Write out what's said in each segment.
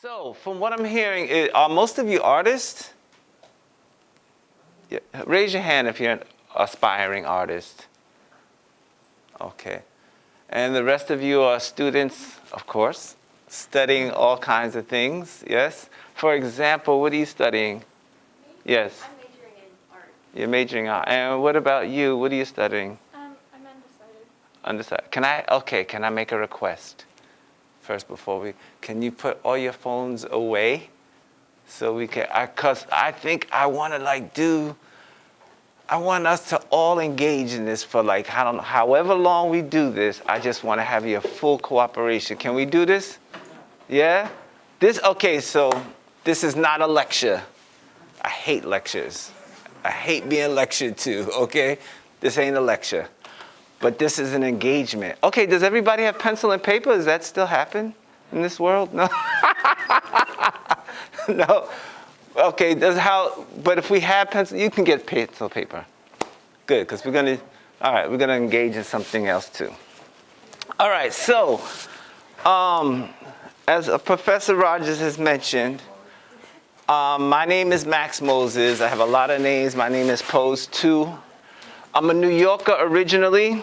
So, from what I'm hearing, are most of you artists? Yeah, raise your hand if you're an aspiring artist. Okay. And the rest of you are students, of course, studying all kinds of things, yes? For example, what are you studying? Me? Yes. I'm majoring in art. You're majoring in art. And what about you? What are you studying? I'm undecided. Undecided. Can I make a request? First, can you put all your phones away? So we can, cause I think I want us to all engage in this for like, I don't know, however long we do this, I just want to have your full cooperation. Can we do this? Yeah? Okay, so this is not a lecture. I hate lectures. I hate being lectured to, okay? This ain't a lecture. But this is an engagement. Okay, does everybody have pencil and paper? Does that still happen in this world? No? No? Okay, but if we have pencil, you can get pencil paper. Good, because we're going to engage in something else too. All right, so, as Professor Rogers has mentioned, my name is Max Moses. I have a lot of names. My name is Pose 2. I'm a New Yorker originally.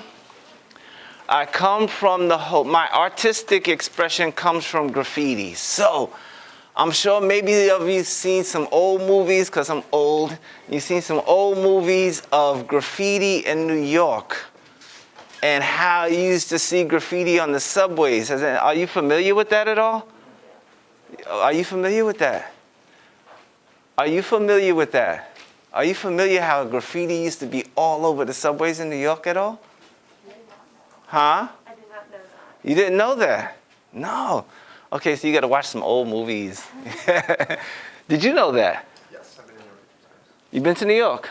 I come from my artistic expression comes from graffiti. So I'm sure maybe of you seen some old movies, because I'm old. You've seen some old movies of graffiti in New York and how you used to see graffiti on the subways. Are you familiar with that at all? Are you familiar with that? Are you familiar with that? Are you familiar how graffiti used to be all over the subways in New York at all? Huh? I did not know that. You didn't know that? No. Okay, so you got to watch some old movies. Did you know that? Yes, I've been in New York a few times. You've been to New York?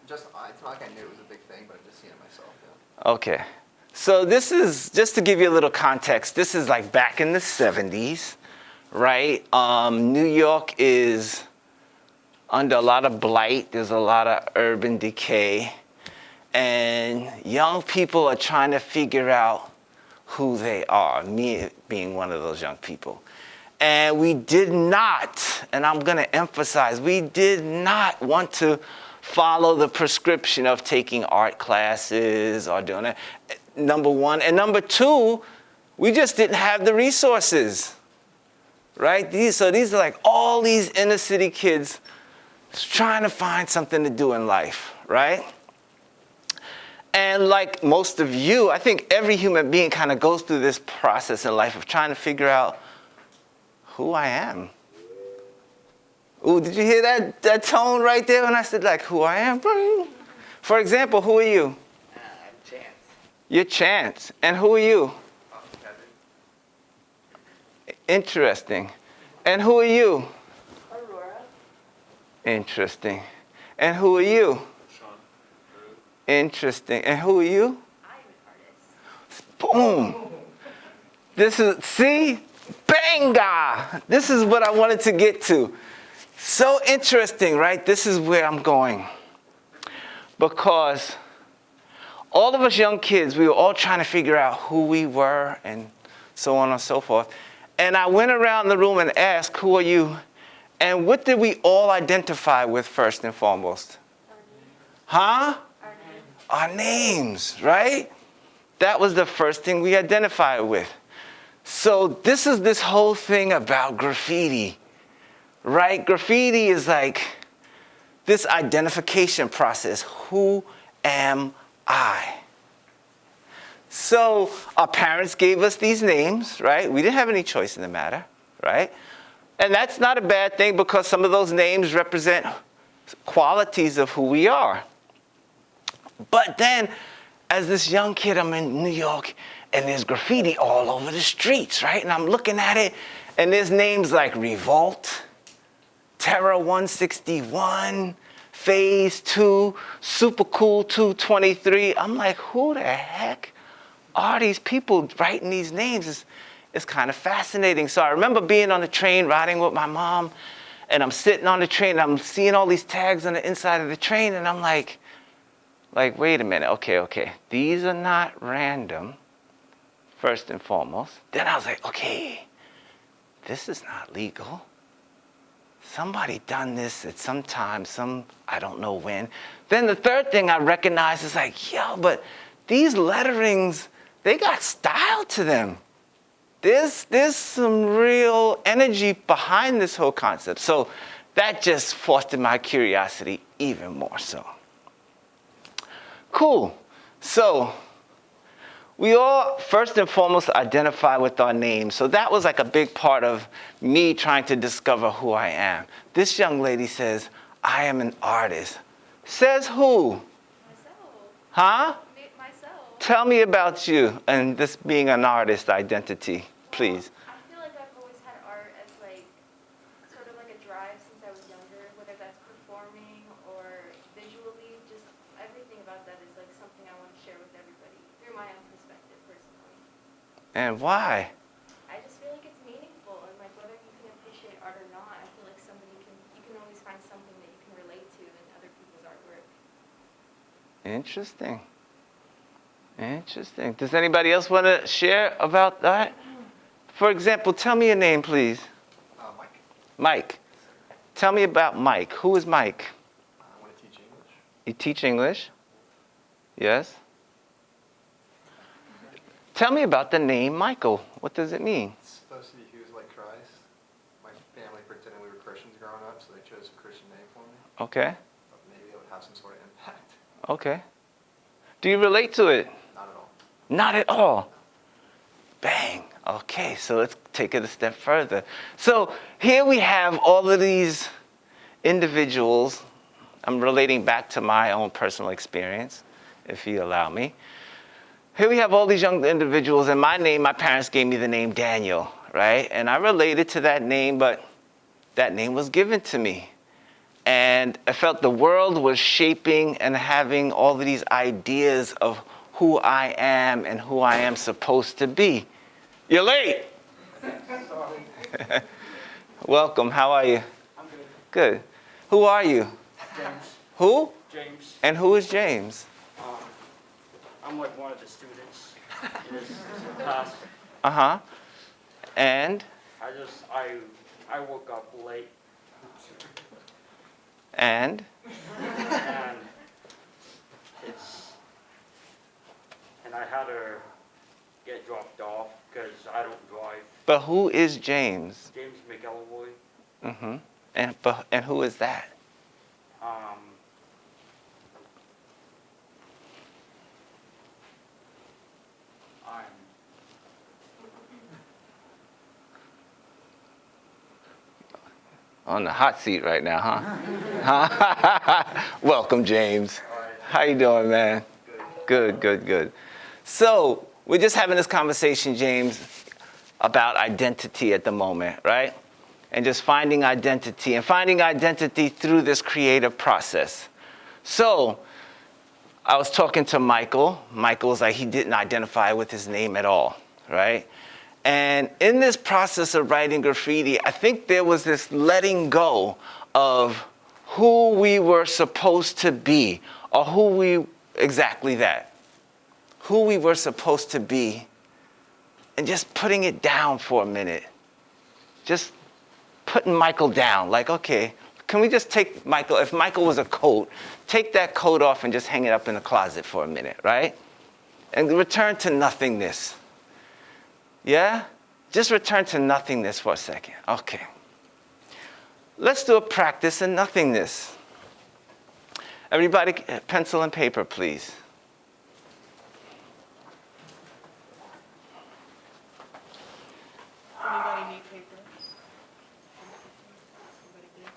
It's not like I knew it was a big thing, but I've just seen it myself. Yeah. Okay. So this is, just to give you a little context, this is like back in the 70s, right? New York is under a lot of blight. There's a lot of urban decay. And young people are trying to figure out who they are, me being one of those young people. And we did not, and I'm going to emphasize, we did not want to follow the prescription of taking art classes or doing it, number one. And number two, we just didn't have the resources, right? So these are like all these inner city kids trying to find something to do in life, right? And like most of you, I think every human being kind of goes through this process in life of trying to figure out who I am. Ooh, did you hear that tone right there when I said like who I am? For example, who are you? Chance. You're Chance. And who are you? Kevin. Interesting. And who are you? Aurora. Interesting. And who are you? Interesting. And who are you? I'm an artist. Boom. This is, see? Banga! This is what I wanted to get to. So interesting, right? This is where I'm going. Because all of us young kids, we were all trying to figure out who we were and so on and so forth. And I went around the room and asked, who are you? And what did we all identify with first and foremost? Huh? Our names, right? That was the first thing we identified with. So this is this whole thing about graffiti, right? Graffiti is like this identification process. Who am I? So our parents gave us these names, right? We didn't have any choice in the matter, right? And that's not a bad thing because some of those names represent qualities of who we are. But then, as this young kid, I'm in New York, and there's graffiti all over the streets, right? And I'm looking at it, and there's names like Revolt, Terror 161, Phase 2, Super Cool 223. I'm like, who the heck are these people writing these names? It's kind of fascinating. So I remember being on the train, riding with my mom, and I'm sitting on the train, and I'm seeing all these tags on the inside of the train, and I'm like, wait a minute, okay. These are not random, first and foremost. Then I was like, okay, this is not legal. Somebody done this at some time, I don't know when. Then the third thing I recognize is like, yo, but these letterings, they got style to them. There's some real energy behind this whole concept. So that just fostered my curiosity even more so. Cool. So we all first and foremost identify with our names. So that was like a big part of me trying to discover who I am. This young lady says, I am an artist. Says who? Myself. Huh? Myself. Tell me about you and this being an artist identity, please. I feel like I've always had art as like, sort of like a drive since I was younger, whether that's performing or visually, just everything about that is like something I want to share with everybody through my own perspective personally. And why? I just feel like it's meaningful, and like whether you can appreciate art or not, I feel like you can always find something that you can relate to in other people's artwork. Interesting. Interesting. Does anybody else want to share about that? For example, tell me your name, please. Mike. Mike. Tell me about Mike. Who is Mike? I want to teach English. You teach English? Yes. Tell me about the name Michael. What does it mean? It's supposed to be who's like Christ. My family pretended we were Christians growing up, so they chose a Christian name for me. Okay. But maybe it would have some sort of impact. Okay. Do you relate to it? Not at all. Not at all. Bang. Okay, so let's take it a step further. So here we have all of these individuals. I'm relating back to my own personal experience, if you allow me. Here we have all these young individuals, and my parents gave me the name Daniel, right? And I related to that name, but that name was given to me. And I felt the world was shaping and having all of these ideas of who I am and who I am supposed to be. You're late. Sorry. Welcome. How are you? I'm good. Good. Who are you? James. Who? James. And who is James? I'm like one of the students in this class. Uh-huh. And? I woke up late And? and I had to get dropped off because I don't drive. But who is James? James McElroy. Mm-hmm. And who is that? I'm On the hot seat right now, huh? Welcome, James. How you doing, man? Good. So we're just having this conversation, James, about identity at the moment, right? And just finding identity through this creative process. So I was talking to Michael. Michael's like, he didn't identify with his name at all, right? And in this process of writing graffiti, I think there was this letting go of who we were supposed to be, or who we were supposed to be, and just putting it down for a minute. Just putting Michael down, like, okay, can we just take Michael, if Michael was a coat, take that coat off and just hang it up in the closet for a minute, right? And return to nothingness. Yeah? Just return to nothingness for a second. Okay. Let's do a practice in nothingness. Everybody, pencil and paper, please. Anybody need paper? Somebody did?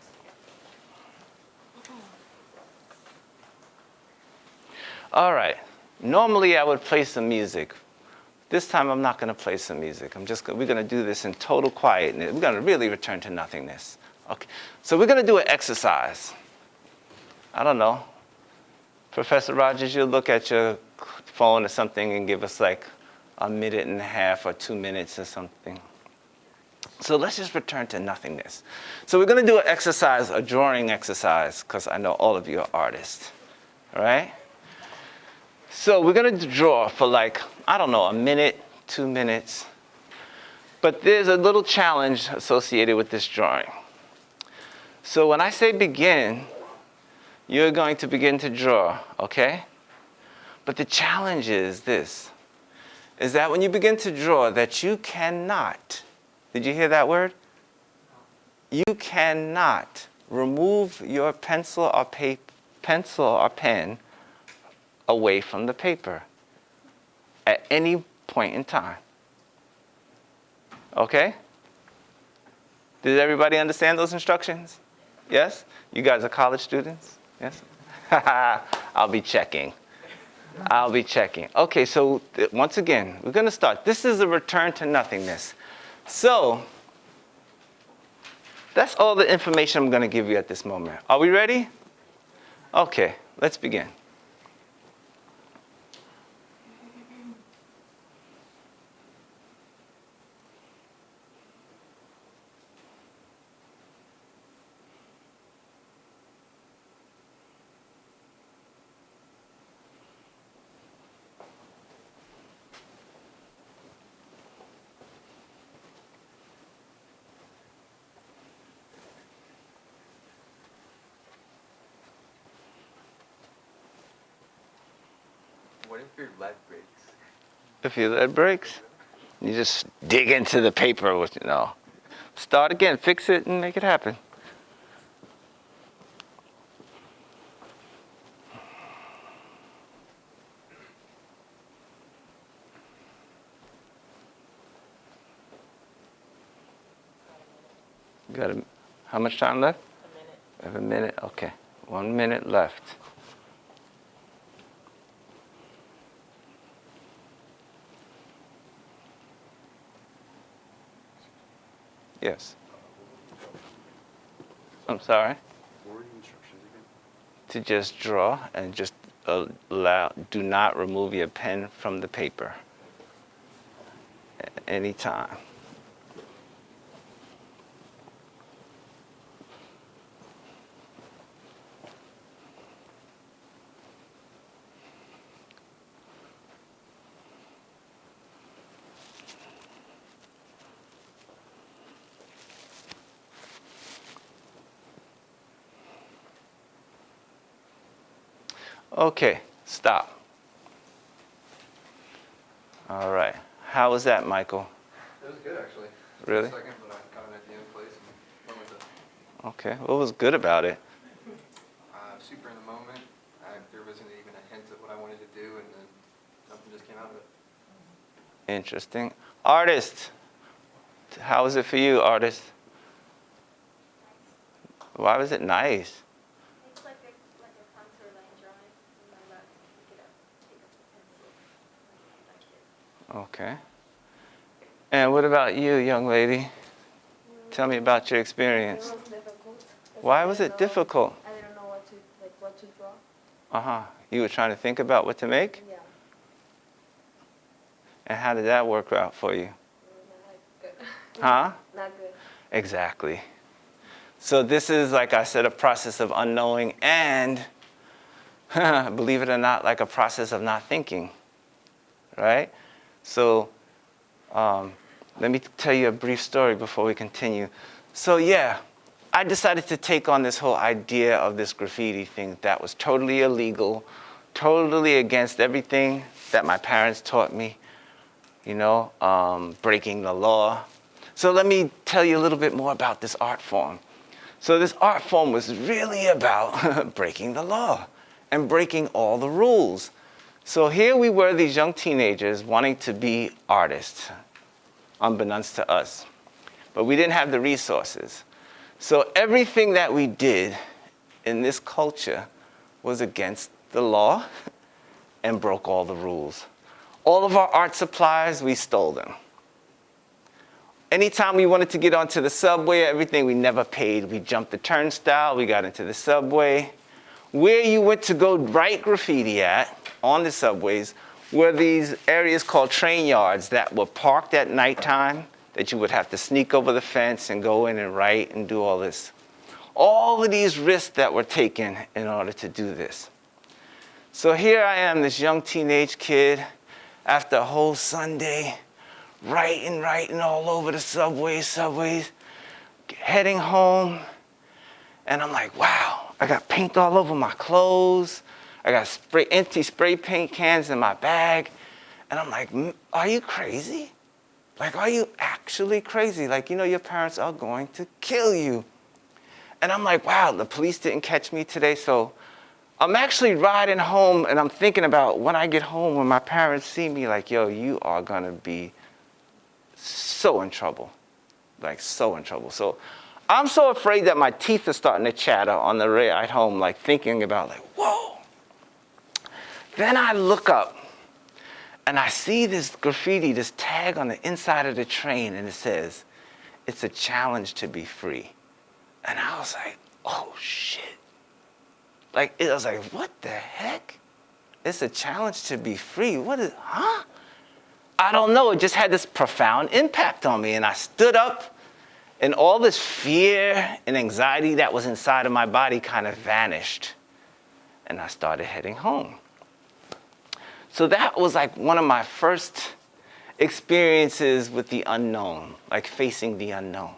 All right. Normally I would play some music. This time I'm not going to play some music. We're going to do this in total quietness. We're going to really return to nothingness. Okay. So we're going to do an exercise. I don't know. Professor Rogers, you'll look at your phone or something and give us like a minute and a half or 2 minutes or something. So let's just return to nothingness. So we're going to do an exercise, a drawing exercise, because I know all of you are artists. All right? So we're going to draw for like, I don't know, a minute, 2 minutes. But there's a little challenge associated with this drawing. So when I say begin, you're going to begin to draw, okay? But the challenge is this, is that when you begin to draw, that you cannot, did you hear that word? You cannot remove your pencil or pen away from the paper at any point in time. Okay? Did everybody understand those instructions? Yes? You guys are college students? Yes? I'll be checking. Okay, so once again, we're going to start. This is a return to nothingness. So, that's all the information I'm going to give you at this moment. Are we ready? Okay, let's begin. What if your lead breaks? If your lead breaks, you just dig into the paper with, start again, fix it, and make it happen. How much time left? A minute. I have a minute, okay. 1 minute left. Yes. I'm sorry? What were the instructions again? To just draw and just do not remove your pen from the paper at any time. Okay, stop. All right. How was that, Michael? It was good, actually. Really? Second, but I got it at the end place and went with it. Okay. What was good about it? Super in the moment. There wasn't even a hint of what I wanted to do, and then nothing just came out of it. Interesting. Artist. How was it for you, artist? Why was it nice? It's like a contour line drawing, and my left pick up the pencil. Okay. And what about you, young lady? Tell me about your experience. It was difficult. Why was it difficult? I didn't know what to draw. Uh-huh. You were trying to think about what to make? Yeah. And how did that work out for you? Not good. Huh? Not good. Exactly. So this is, like I said, a process of unknowing and, believe it or not, like a process of not thinking, right? So let me tell you a brief story before we continue. So yeah, I decided to take on this whole idea of this graffiti thing that was totally illegal, totally against everything that my parents taught me, breaking the law. So let me tell you a little bit more about this art form. So this art form was really about breaking the law and breaking all the rules. So here we were, these young teenagers wanting to be artists, unbeknownst to us. But we didn't have the resources. So everything that we did in this culture was against the law and broke all the rules. All of our art supplies, we stole them. Anytime we wanted to get onto the subway, everything we never paid. We jumped the turnstile, we got into the subway. Where you went to go write graffiti at, on the subways, were these areas called train yards that were parked at nighttime, that you would have to sneak over the fence and go in and write and do all this. All of these risks that were taken in order to do this. So here I am, this young teenage kid, after a whole Sunday, writing all over the subways, heading home. And I'm like, wow, I got paint all over my clothes. I got empty spray paint cans in my bag. And I'm like, are you crazy? Like, are you actually crazy? Like, your parents are going to kill you. And I'm like, wow, the police didn't catch me today. So I'm actually riding home and I'm thinking about when I get home, when my parents see me, like, yo, you are going to be so in trouble. Like, so in trouble. So I'm so afraid that my teeth are starting to chatter on the ride home, like thinking about, like, whoa. Then I look up and I see this graffiti, this tag on the inside of the train, and it says, it's a challenge to be free. And I was like, oh, shit. Like, I was like, what the heck? It's a challenge to be free. Huh? I don't know. It just had this profound impact on me. And I stood up, and all this fear and anxiety that was inside of my body kind of vanished. And I started heading home. So that was like one of my first experiences with the unknown, like facing the unknown.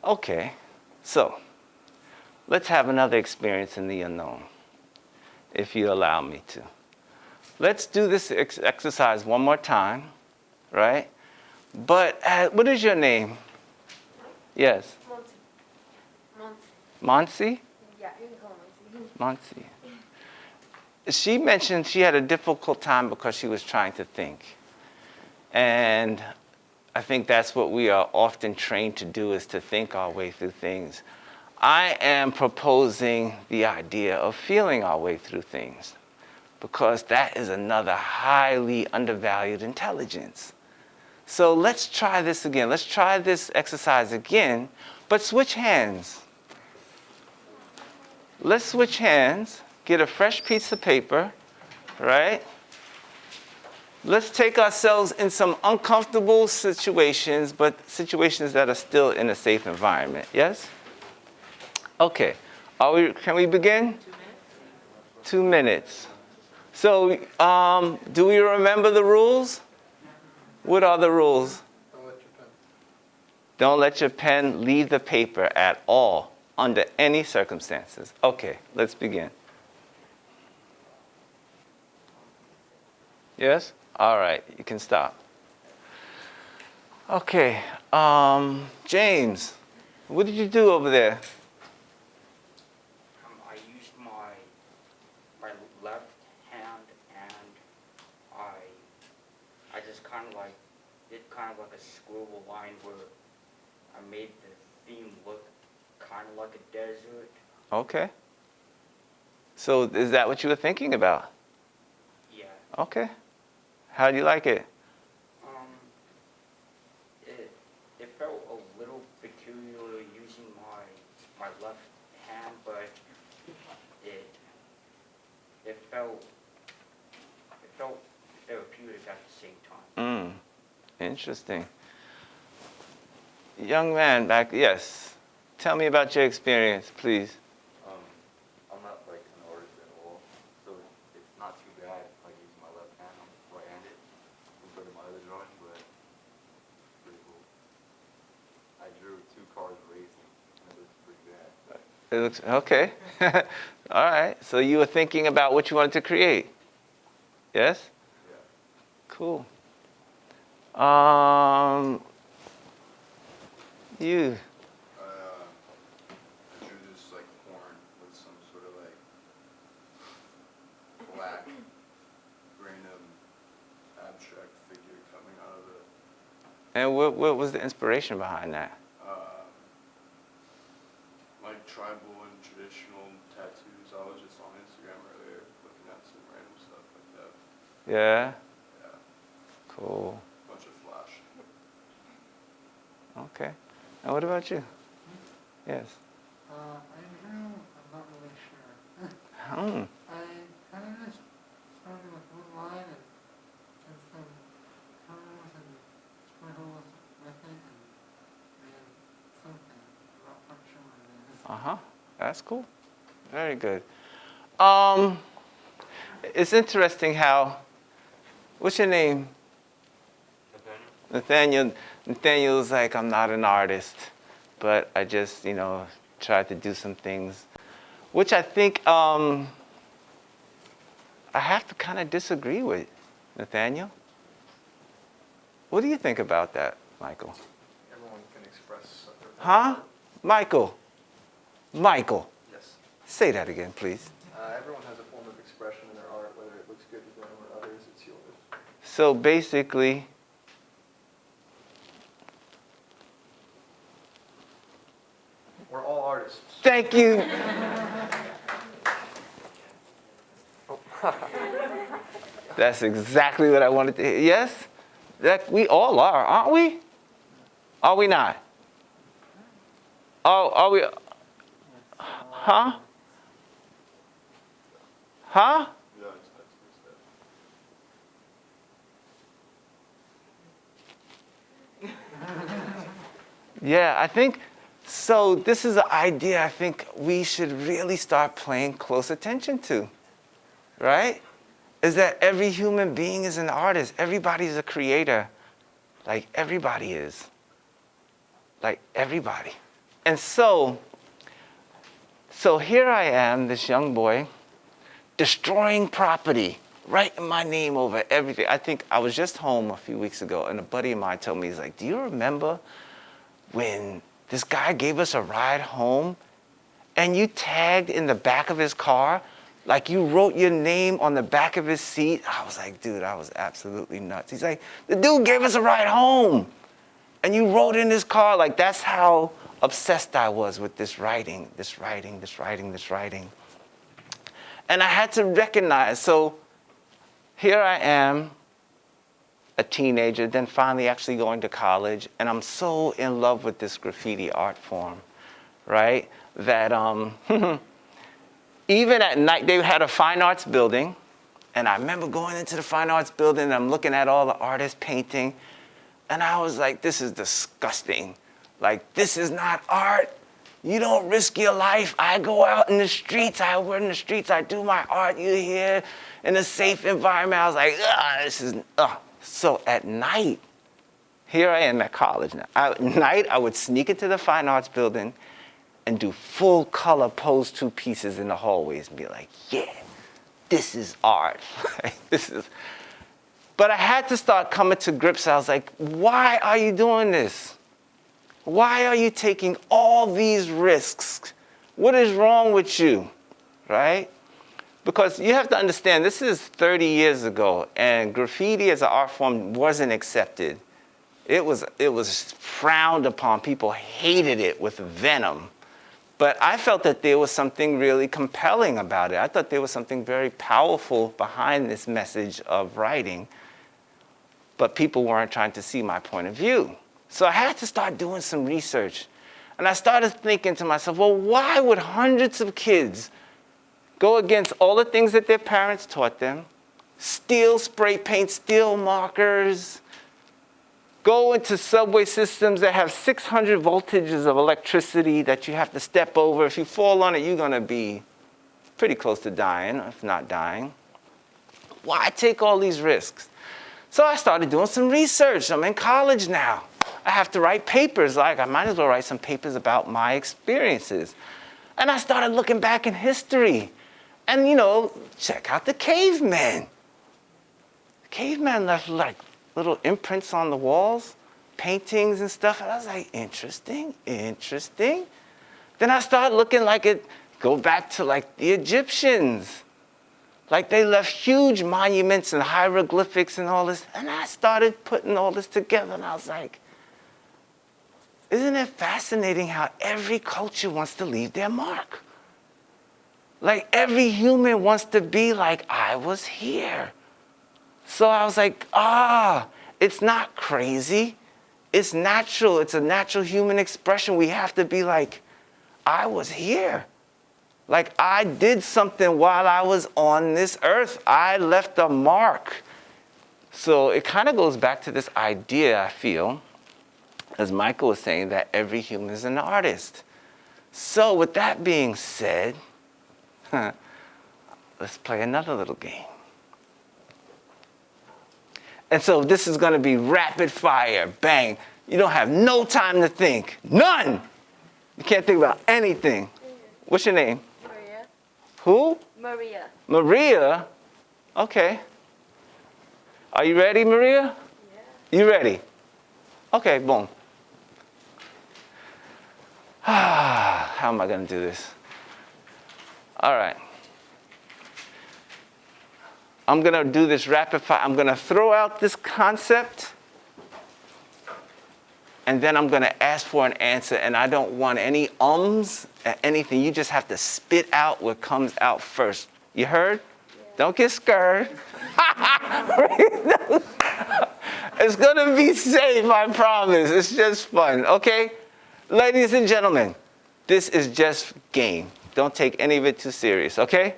Okay, so let's have another experience in the unknown, if you allow me to. Let's do this exercise one more time, right? But what is your name? Yes? Monsi? Yeah, you can call me. Monsi. She mentioned she had a difficult time because she was trying to think. And I think that's what we are often trained to do, is to think our way through things. I am proposing the idea of feeling our way through things, because that is another highly undervalued intelligence. So let's try this again. Let's try this exercise again, but switch hands. Let's switch hands. Get a fresh piece of paper, right? Let's take ourselves in some uncomfortable situations, but situations that are still in a safe environment, yes? Okay, can we begin? 2 minutes. So, do we remember the rules? What are the rules? Don't let your pen leave the paper at all, under any circumstances. Okay, let's begin. Yes? All right, you can stop. Okay, James, what did you do over there? I used my left hand, and I just kind of like did kind of like a scribble line where I made the theme look kind of like a desert. Okay. So is that what you were thinking about? Yeah. Okay. How do you like it? It felt a little peculiar using my left hand, but it felt therapeutic at the same time. Interesting. Young man back, yes. Tell me about your experience, please. I'm not like an artist at all, so it's not too bad like using my left hand. I'm right-handed compared to my other drawing, but it's pretty cool. I drew 2 cars racing, and it looks pretty bad. It looks okay. All right. So you were thinking about what you wanted to create. Yes? Yeah. Cool. You. I drew this like horn with some sort of like black random abstract figure coming out of it. And what was the inspiration behind that? Like tribal and traditional tattoos. I was just on Instagram earlier looking at some random stuff like that. Yeah? Yeah, Cool. bunch of flash. Okay. And what about you? Yes. I drew, I'm not really sure. Hmm. I kind of just started with one line and some curves and squiggles with it and then something. I'm not quite sure what it is. Uh-huh. That's cool. Very good. It's interesting how, what's your name? Nathaniel was like, I'm not an artist, but I just, tried to do some things, which I think I have to kind of disagree with. Nathaniel, what do you think about that, Michael? Everyone can express their Huh? Michael, Yes. say that again, please. Everyone has a form of expression in their art, whether it looks good to them or others, it's yours. So basically, We're all artists. thank you. That's exactly what I wanted to hear. Yes? That we all are, aren't we? Are we not? Are we? Huh? Huh? Yeah, it's Yeah, I think, so this is an idea I think we should really start paying close attention to, right? Is that every human being is an artist. Everybody's a creator. Like everybody is. Like everybody. And so here I am, this young boy, destroying property, writing my name over everything. I think I was just home a few weeks ago, and a buddy of mine told me, he's like, do you remember when this guy gave us a ride home and you tagged in the back of his car, like you wrote your name on the back of his seat? I was like, dude, I was absolutely nuts. He's like, the dude gave us a ride home and you wrote in his car. Like, that's how obsessed I was with this writing. And I had to recognize, so here I am, a teenager, then finally actually going to college, and I'm so in love with this graffiti art form, right? That even at night, they had a fine arts building, and I remember going into the fine arts building, and I'm looking at all the artists painting, and I was like, this is disgusting. Like, this is not art. You don't risk your life. I go out in the streets, I do my art. You're here in a safe environment. I was like, this is, So at night, here I am at college now. At night, I would sneak into the fine arts building and do full color pose 2 pieces in the hallways and be like, yeah, this is art. But I had to start coming to grips. I was like, why are you doing this? Why are you taking all these risks? What is wrong with you, right? Because you have to understand, this is 30 years ago, and graffiti as an art form wasn't accepted. It was frowned upon. People hated it with venom. But I felt that there was something really compelling about it. I thought there was something very powerful behind this message of writing, but people weren't trying to see my point of view. So I had to start doing some research. And I started thinking to myself, well, why would hundreds of kids go against all the things that their parents taught them, steal spray paint, steal markers, go into subway systems that have 600 voltages of electricity that you have to step over? If you fall on it, you're going to be pretty close to dying, if not dying. Why take all these risks? So I started doing some research. I'm in college now. I have to write papers. Like, I might as well write some papers about my experiences. And I started looking back in history. And, check out the cavemen. The cavemen left, like, little imprints on the walls, paintings and stuff. And I was like, interesting. Then I started looking go back to, the Egyptians. Like, they left huge monuments and hieroglyphics and all this. And I started putting all this together, and I was like, isn't it fascinating how every culture wants to leave their mark? Like, every human wants to be like, I was here. So I was like, it's not crazy. It's natural. It's a natural human expression. We have to be like, I was here. Like, I did something while I was on this earth. I left a mark. So it kind of goes back to this idea, I feel, as Michael was saying, that every human is an artist. So with that being said, let's play another little game. And so this is going to be rapid fire, bang. You don't have no time to think. None. You can't think about anything. What's your name? Maria. Who? Maria. Maria? Okay. Are you ready, Maria? Yeah. You ready? Okay, boom. How am I going to do this? All right. I'm going to do this rapid fire. I'm going to throw out this concept, and then I'm going to ask for an answer, and I don't want any ums or anything. You just have to spit out what comes out first. You heard? Yeah. Don't get scared. It's going to be safe, I promise. It's just fun, okay? Ladies and gentlemen, this is just game. Don't take any of it too serious, okay?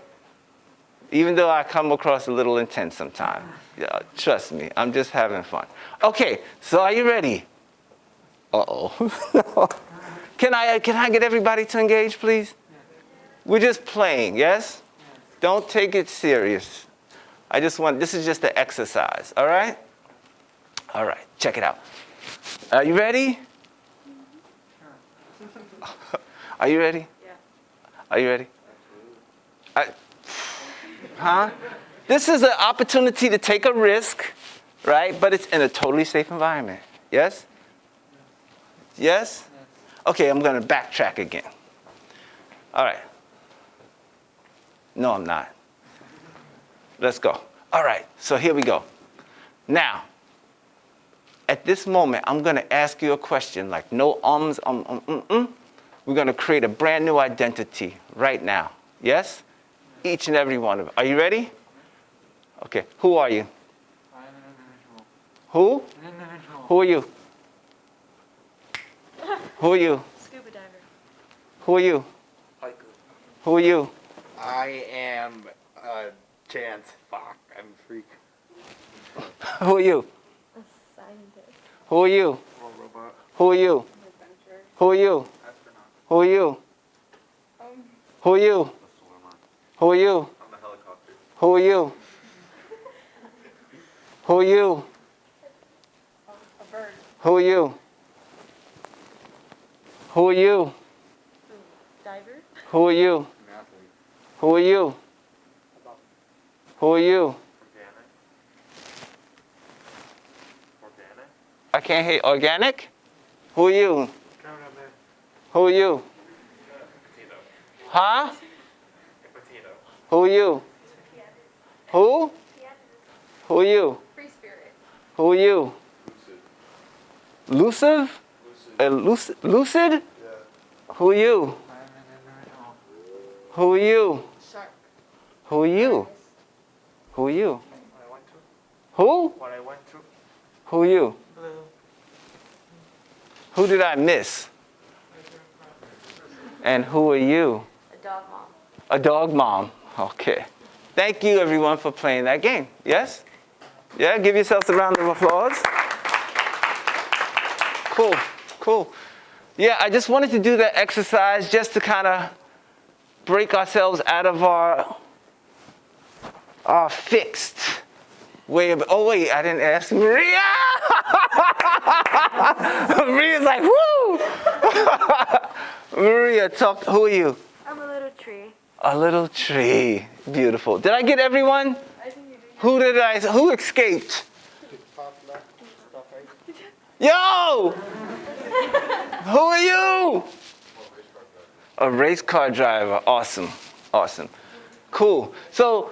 Even though I come across a little intense sometimes. Yeah, trust me, I'm just having fun. Okay, so are you ready? Uh-oh. Can I get everybody to engage, please? We're just playing, yes? Don't take it serious. This is just an exercise, all right? All right, check it out. Are you ready? Are you ready? Yeah. Are you ready? This is an opportunity to take a risk, right? But it's in a totally safe environment. Yes? Yes? Okay, I'm going to backtrack again. All right. No, I'm not. Let's go. All right, so here we go. Now, at this moment, I'm going to ask you a question, like no ums. We're going to create a brand new identity right now. Yes? Each and every one of them. Are you ready? Okay. Who are you? I'm an individual. Who? An individual. Who are you? Who are you? Scuba diver. Who are you? Haiku. Who are you? I am Chance. Fuck, I'm a freak. Who are you? A scientist. Who are you? Robot. Who are you? An adventurer. Who are you? Astronaut. Who are you? Who are you? A swimmer. Who are you? I'm a helicopter. Who are you? Who are you? A bird. Who are you? Who are you? Diver. Who are you? An athlete. Who are you? Who are you? Organic. I can't hear. Organic? Who are you? Who are you? Potato. Huh? A potato. Who are you? Who? Who are you? Free spirit. Who are you? Lucid. Lucid? Lucid? Yeah. Who are you? I'm an individual. Who are you? Shark. Who are you? Who are you? What I went to. Who? What I went to. Who are you? Blue. Who did I miss? And who are you? A dog mom. A dog mom. Okay. Thank you, everyone, for playing that game. Yes? Yeah, give yourselves a round of applause. Cool, cool. Yeah, I just wanted to do that exercise just to kind of break ourselves out of our fixed way of, oh wait, I didn't ask Maria. Maria's like, woo. Maria, talk, who are you? I'm a little tree. A little tree. Beautiful. Did I get everyone? I think you did. Who escaped? Yo! Who are you? A race car driver. Awesome. Awesome. Cool. So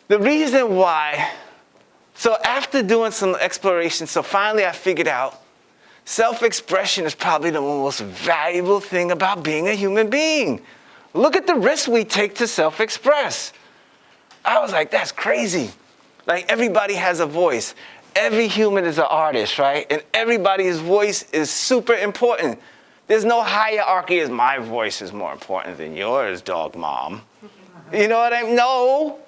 the reason why, so after doing some exploration, so finally I figured out self-expression is probably the most valuable thing about being a human being. Look at the risks we take to self-express. I was like, that's crazy. Like everybody has a voice. Every human is an artist, right? And everybody's voice is super important. There's no hierarchy as my voice is more important than yours, dog mom. You know what I mean? No.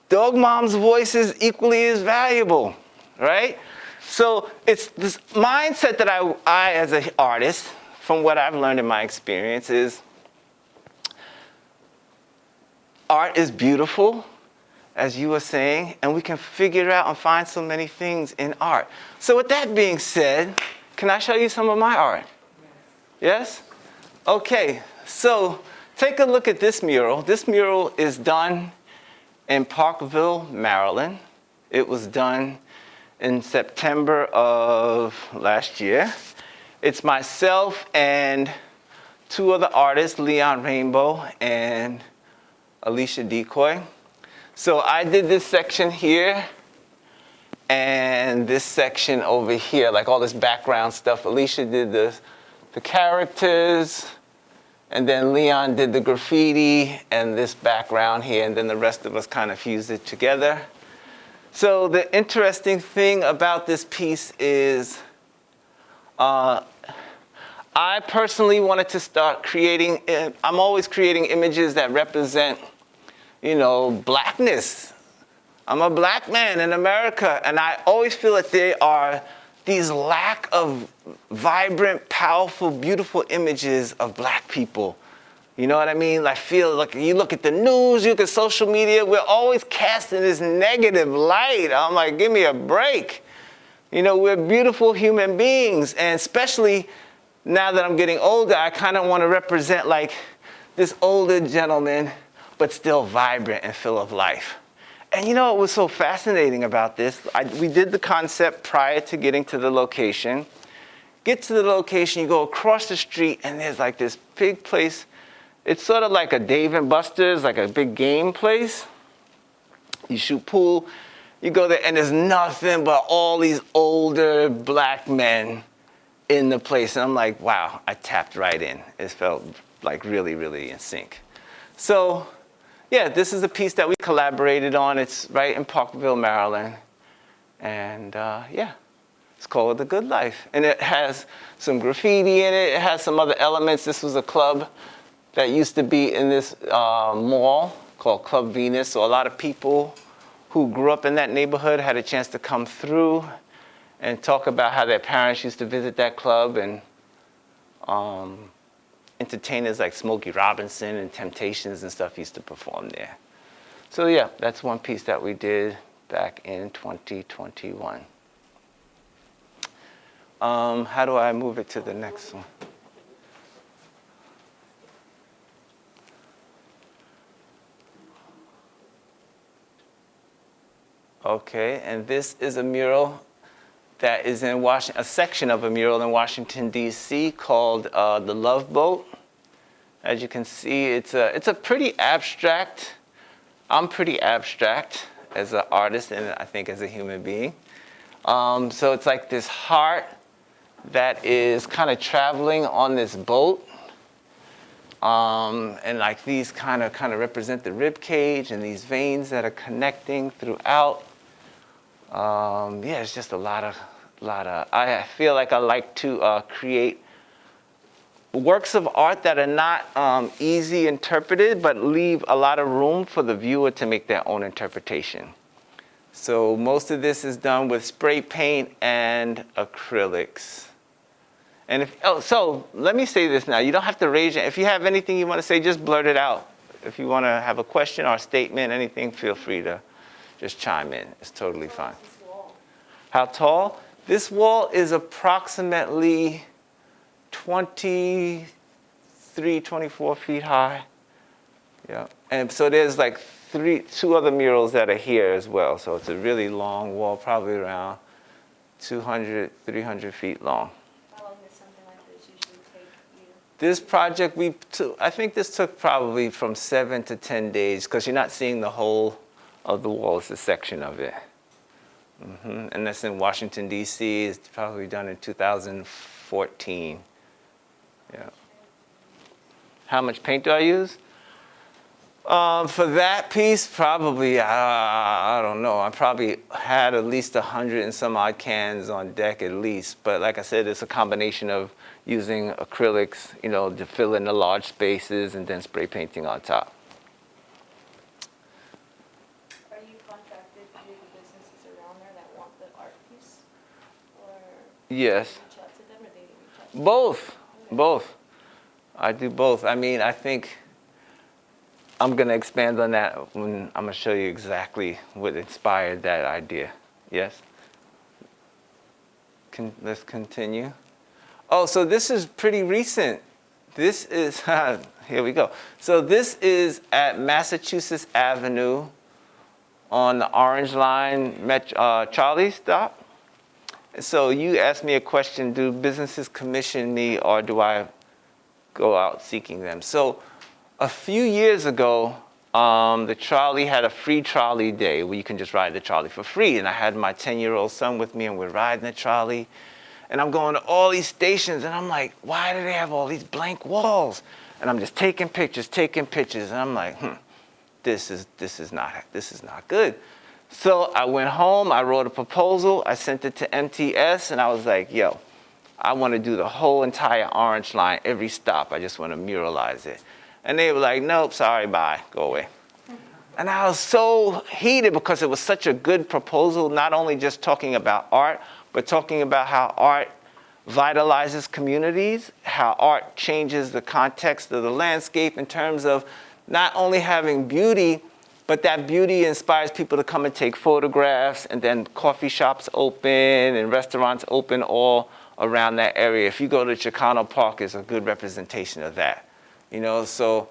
Dog mom's voice is equally as valuable, right? So it's this mindset that I as an artist, from what I've learned in my experience, is art is beautiful as you were saying, and we can figure out and find so many things in art. So with that being said, can I show you some of my art? Yes? Okay, so take a look at this mural. This mural is done in Parkville, Maryland. It was done in September of last year. It's myself and two other artists, Leon Rainbow and Alicia Decoy. So I did this section here and this section over here, like all this background stuff. Alicia did the characters, and then Leon did the graffiti and this background here, and then the rest of us kind of fused it together. So the interesting thing about this piece is I personally wanted to start creating, I'm always creating images that represent, you know, blackness. I'm a black man in America, and I always feel that there are these lack of vibrant, powerful, beautiful images of black people. You know what I mean? I feel like you look at the news, you look at social media, we're always casting this negative light. I'm like, give me a break. You know, we're beautiful human beings, and especially now that I'm getting older, I kind of want to represent like this older gentleman, but still vibrant and full of life. And you know what was so fascinating about this? We did the concept prior to getting to the location. Get to the location, you go across the street, and there's like this big place. It's sort of like a Dave & Buster's, like a big game place. You shoot pool, you go there, and there's nothing but all these older black men in the place. And I'm like, wow, I tapped right in. It felt like really, really in sync. So yeah, this is a piece that we collaborated on. It's right in Parkville, Maryland. And yeah, it's called The Good Life. And it has some graffiti in it. It has some other elements. This was a club that used to be in this mall called Club Venus. So a lot of people who grew up in that neighborhood had a chance to come through and talk about how their parents used to visit that club, and entertainers like Smokey Robinson and Temptations and stuff used to perform there. So yeah, that's one piece that we did back in 2021. How do I move it to the next one? Okay, and this is a mural that is in Washington, a section of a mural in Washington, D.C. called The Love Boat. As you can see, it's a pretty abstract. I'm pretty abstract as an artist and I think as a human being. So it's like this heart that is kind of traveling on this boat. And like these kind of represent the rib cage and these veins that are connecting throughout. Yeah, it's just a lot of. I feel like I like to create works of art that are not easy interpreted, but leave a lot of room for the viewer to make their own interpretation. So most of this is done with spray paint and acrylics. And so let me say this now. You don't have to raise it. If you have anything you want to say, just blurt it out. If you want to have a question or a statement, anything, feel free to just chime in. It's totally fine. How tall? This wall is approximately 23, 24 feet high. Yeah. And so there's like two other murals that are here as well. So it's a really long wall, probably around 200, 300 feet long. How long does something like this usually take you? This project, I think this took probably from 7 to 10 days, because you're not seeing the whole of the wall, it's a section of it. And that's in Washington, D.C. It's probably done in 2014. Yeah. How much paint do I use? For that piece, probably, I don't know. I probably had at least 100 and some odd cans on deck at least. But like I said, it's a combination of using acrylics, you know, to fill in the large spaces and then spray painting on top. Are you contracted to the businesses around there that want the art piece? Or Yes. reach out to them, or they reach out to you? Both. I do both. I mean, I think I'm gonna expand on that when I'm gonna show you exactly what inspired that idea. Yes? Let's continue. Oh, so this is pretty recent. This is, here we go. So this is at Massachusetts Avenue on the Orange Line, Charlie stop. So you asked me a question, do businesses commission me or do I go out seeking them? So a few years ago, the trolley had a free trolley day where you can just ride the trolley for free. And I had my 10-year-old son with me and we're riding the trolley. And I'm going to all these stations and I'm like, why do they have all these blank walls? And I'm just taking pictures. And I'm like, this is not good. So I went home, I wrote a proposal, I sent it to MTS and I was like, yo, I want to do the whole entire Orange Line, every stop. I just want to muralize it. And they were like, nope, sorry, bye, go away. And I was so heated because it was such a good proposal, not only just talking about art, but talking about how art vitalizes communities, how art changes the context of the landscape in terms of not only having beauty, but that beauty inspires people to come and take photographs, and then coffee shops open and restaurants open all around that area. If you go to Chicano Park, it's a good representation of that. You know, so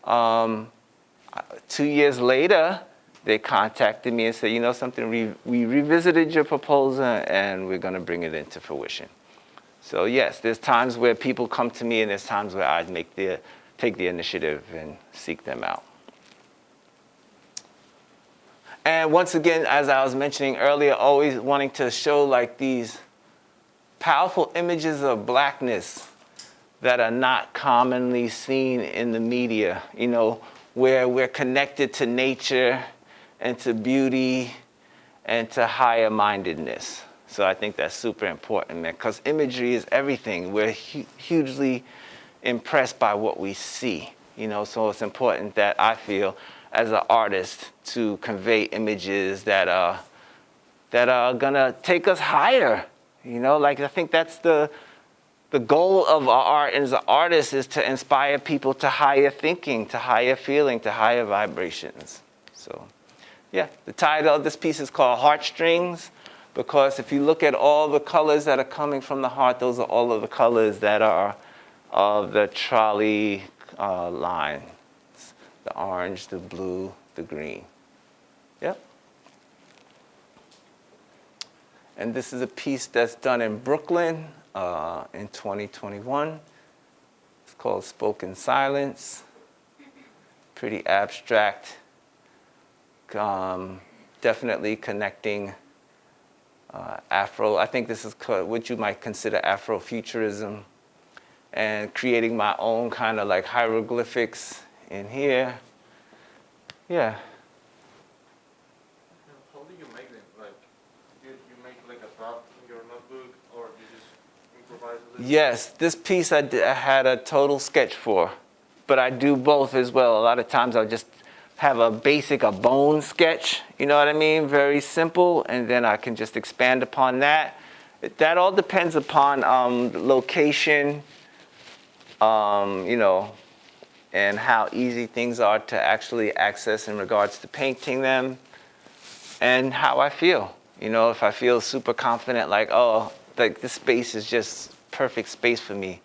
2 years later, they contacted me and said, you know something, we revisited your proposal and we're going to bring it into fruition. So yes, there's times where people come to me and there's times where I take the initiative and seek them out. And once again, as I was mentioning earlier, always wanting to show like these powerful images of blackness that are not commonly seen in the media, you know, where we're connected to nature and to beauty and to higher mindedness. So I think that's super important, man, because imagery is everything. We're hugely impressed by what we see, you know, so it's important that I feel as an artist to convey images that are gonna take us higher, you know, like I think that's the goal of our art as an artist is to inspire people to higher thinking, to higher feeling, to higher vibrations. So yeah, the title of this piece is called Heartstrings, because if you look at all the colors that are coming from the heart, those are all of the colors that are of the trolley line. The orange, the blue, the green. Yep. And this is a piece that's done in Brooklyn in 2021. It's called Spoken Silence. Pretty abstract. Definitely connecting Afro. I think this is what you might consider Afrofuturism, and creating my own kind of like hieroglyphics in here. Yeah. How do you make them? Like, you make like a thought in your notebook, or you just improvise a little? Yes, this piece I had a total sketch for, but I do both as well. A lot of times I'll just have a bone sketch, you know what I mean? Very simple, and then I can just expand upon that. That all depends upon location, you know, and how easy things are to actually access in regards to painting them, and how I feel. You know, if I feel super confident, like, oh, like this space is just perfect space for me,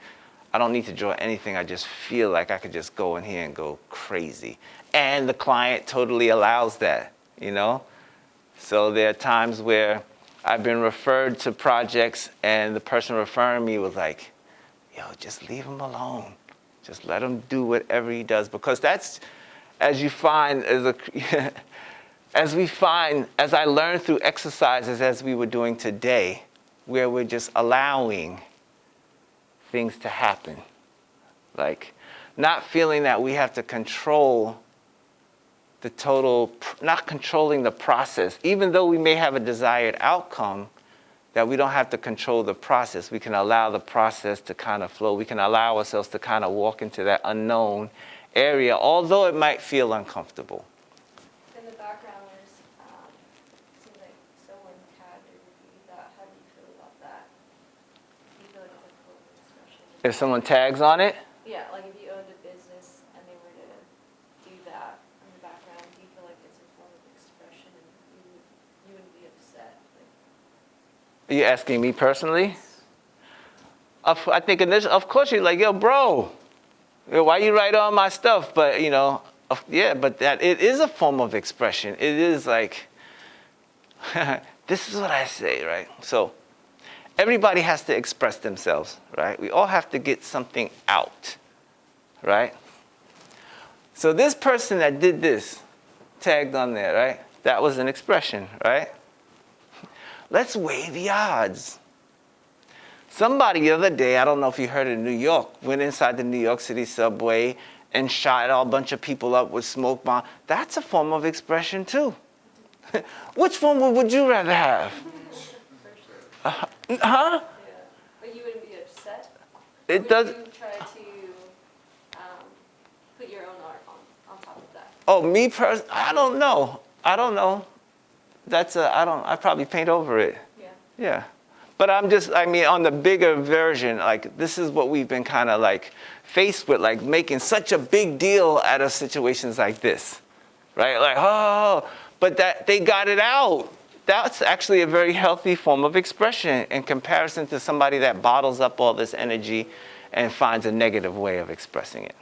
I don't need to draw anything. I just feel like I could just go in here and go crazy. And the client totally allows that, you know? So there are times where I've been referred to projects and the person referring me was like, yo, just leave him alone. Just let him do whatever he does. Because that's, as you find, as I learned through exercises as we were doing today, where we're just allowing things to happen. Like, not feeling that we have to control the total, not controlling the process. Even though we may have a desired outcome, that we don't have to control the process. We can allow the process to kind of flow. We can allow ourselves to kind of walk into that unknown area, although it might feel uncomfortable. In the background, there's seems like someone tagged or reviewed that. How do you feel about that? Do you feel like it's a political expression? If someone tags on it, Yeah, like if you owned a business and they were to do that in the background, do you feel like it's a form of expression and you wouldn't be upset? Are you asking me personally? I think of course you're like, yo, bro, why you write all my stuff? But yeah, but that it is a form of expression. It is like, this is what I say, right? So everybody has to express themselves, right? We all have to get something out, right? So this person that did this, tagged on there, right? That was an expression, right? Let's weigh the odds. Somebody the other day, I don't know if you heard in New York, went inside the New York City subway and shot a bunch of people up with smoke bomb. That's a form of expression too. Which one would you rather have? Huh? Yeah. But you wouldn't be upset? It does. Would you try to put your own art on top of that? Oh, me personally, I don't know. I'd probably paint over it. Yeah. Yeah. But on the bigger version, like this is what we've been kind of like faced with, like making such a big deal out of situations like this, right? Like, oh, but that they got it out. That's actually a very healthy form of expression in comparison to somebody that bottles up all this energy and finds a negative way of expressing it.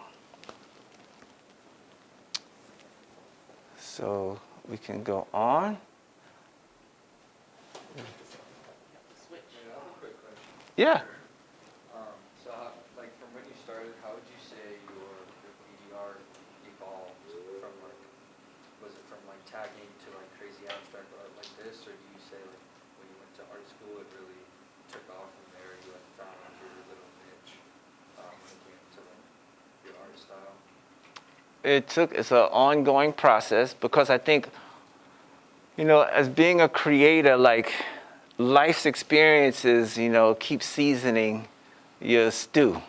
So we can go on. Yeah. So, like, from when you started, how would you say your graffiti art evolved from, like, was it from, like, tagging to, like, crazy abstract art like this, or do you say, like, when you went to art school, it really took off from there, you, like, found your little niche when it came to, like, your art style? It's an ongoing process because I think, as being a creator, like, life's experiences, keep seasoning your stew,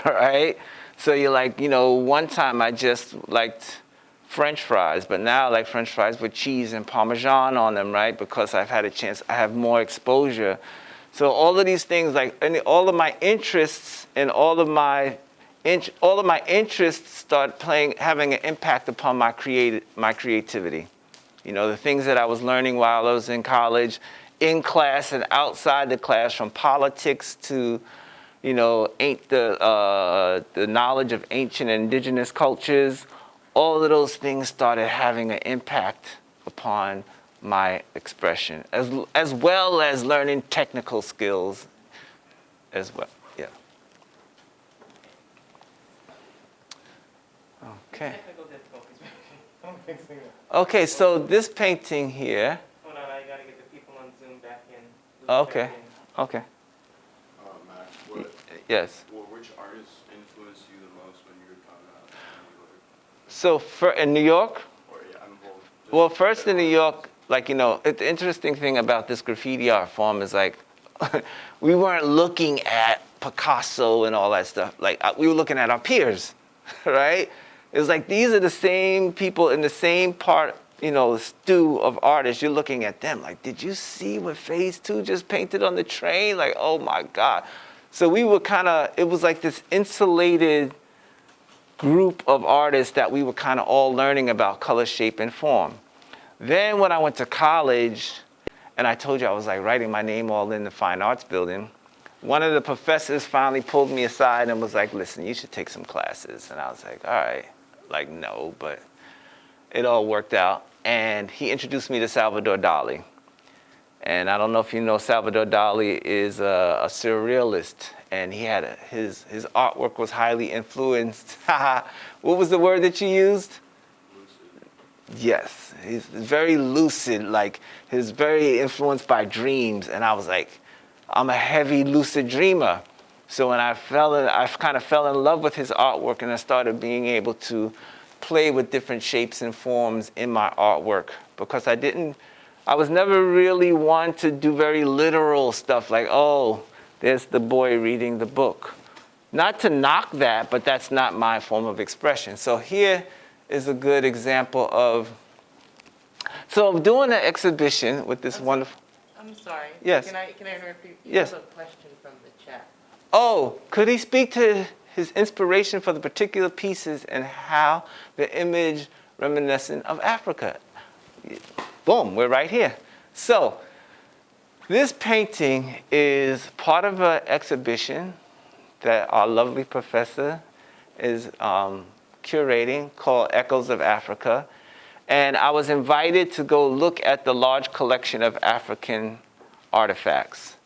right? So you're like, one time I just liked French fries, but now I like French fries with cheese and Parmesan on them, right? Because I have more exposure. So all of these things, like, and all of my interests and all of my interests start having an impact upon my creativity. The things that I was learning while I was in college, in class and outside the class, from politics to, the knowledge of ancient indigenous cultures, all of those things started having an impact upon my expression, as well as learning technical skills as well. Yeah. Okay. Okay, so this painting here. Hold on, I gotta get the people on Zoom back in. Okay. Okay. Max, Yes. which artists influenced you the most when you were coming out in New York? So in New York? Or yeah, I'm both. Well, first in New York, like, the interesting thing about this graffiti art form is like, we weren't looking at Picasso and all that stuff. Like, we were looking at our peers, right? It was like, these are the same people in the same part, stew of artists. You're looking at them like, did you see what Phase 2 just painted on the train? Like, oh my God. So we were it was like this insulated group of artists that we were kind of all learning about color, shape, and form. Then when I went to college, and I told you I was like writing my name all in the fine arts building, one of the professors finally pulled me aside and was like, listen, you should take some classes. And I was like, all right, like, no, but it all worked out. And he introduced me to Salvador Dali. And I don't know if you know, Salvador Dali is a surrealist, and he had his artwork was highly influenced. What was the word that you used? Lucid. Yes, he's very lucid, like he's very influenced by dreams. And I was like, I'm a heavy lucid dreamer. So when I kind of fell in love with his artwork, and I started being able to play with different shapes and forms in my artwork, because I was never really one to do very literal stuff like, oh, there's the boy reading the book. Not to knock that, but that's not my form of expression. So here is a good example of, so I'm doing an exhibition with this wonderful. I'm sorry. Yes. Can I interrupt you? Yes. I have a question from the chat. Oh, could he speak to his inspiration for the particular pieces and how the image reminiscent of Africa. Boom, we're right here. So this painting is part of an exhibition that our lovely professor is curating called Echoes of Africa. And I was invited to go look at the large collection of African artifacts.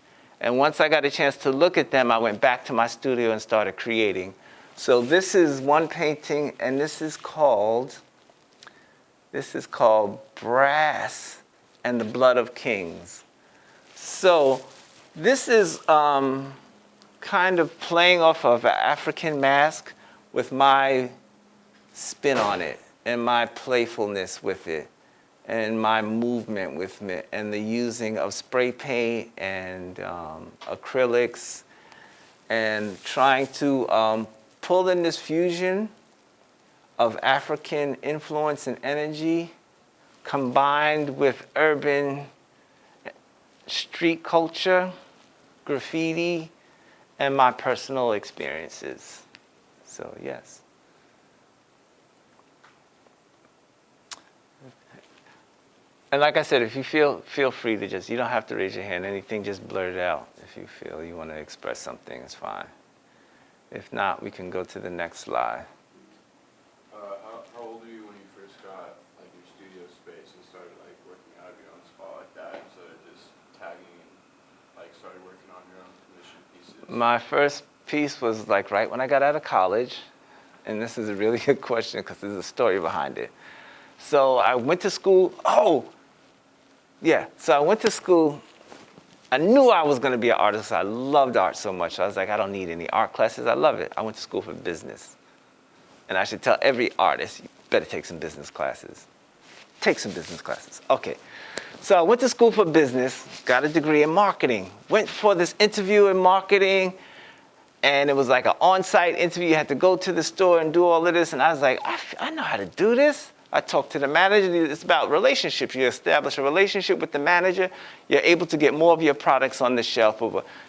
And once I got a chance to look at them, I went back to my studio and started creating. So this is one painting, and this is called Brass and the Blood of Kings. So this is kind of playing off of an African mask with my spin on it and my playfulness with it and my movement with it and the using of spray paint and acrylics and trying to pull in this fusion of African influence and energy combined with urban street culture, graffiti, and my personal experiences. So yes. And like I said, if you feel free to you don't have to raise your hand. Anything, just blurt it out. If you feel you want to express something, it's fine. If not, we can go to the next slide. How old were you when you first got like your studio space and started like working out of your own spot like that instead of just tagging and like started working on your own commission pieces? My first piece was like right when I got out of college, and this is a really good question because there's a story behind it. So I went to school. So I went to school. I knew I was going to be an artist. I loved art so much. I was like, I don't need any art classes. I love it. I went to school for business. And I should tell every artist, you better take some business classes. Take some business classes. Okay. So I went to school for business, got a degree in marketing, went for this interview in marketing, and it was like an on-site interview. You had to go to the store and do all of this. And I was like, I know how to do this. I talked to the manager. It's about relationships. You establish a relationship with the manager. You're able to get more of your products on the shelf.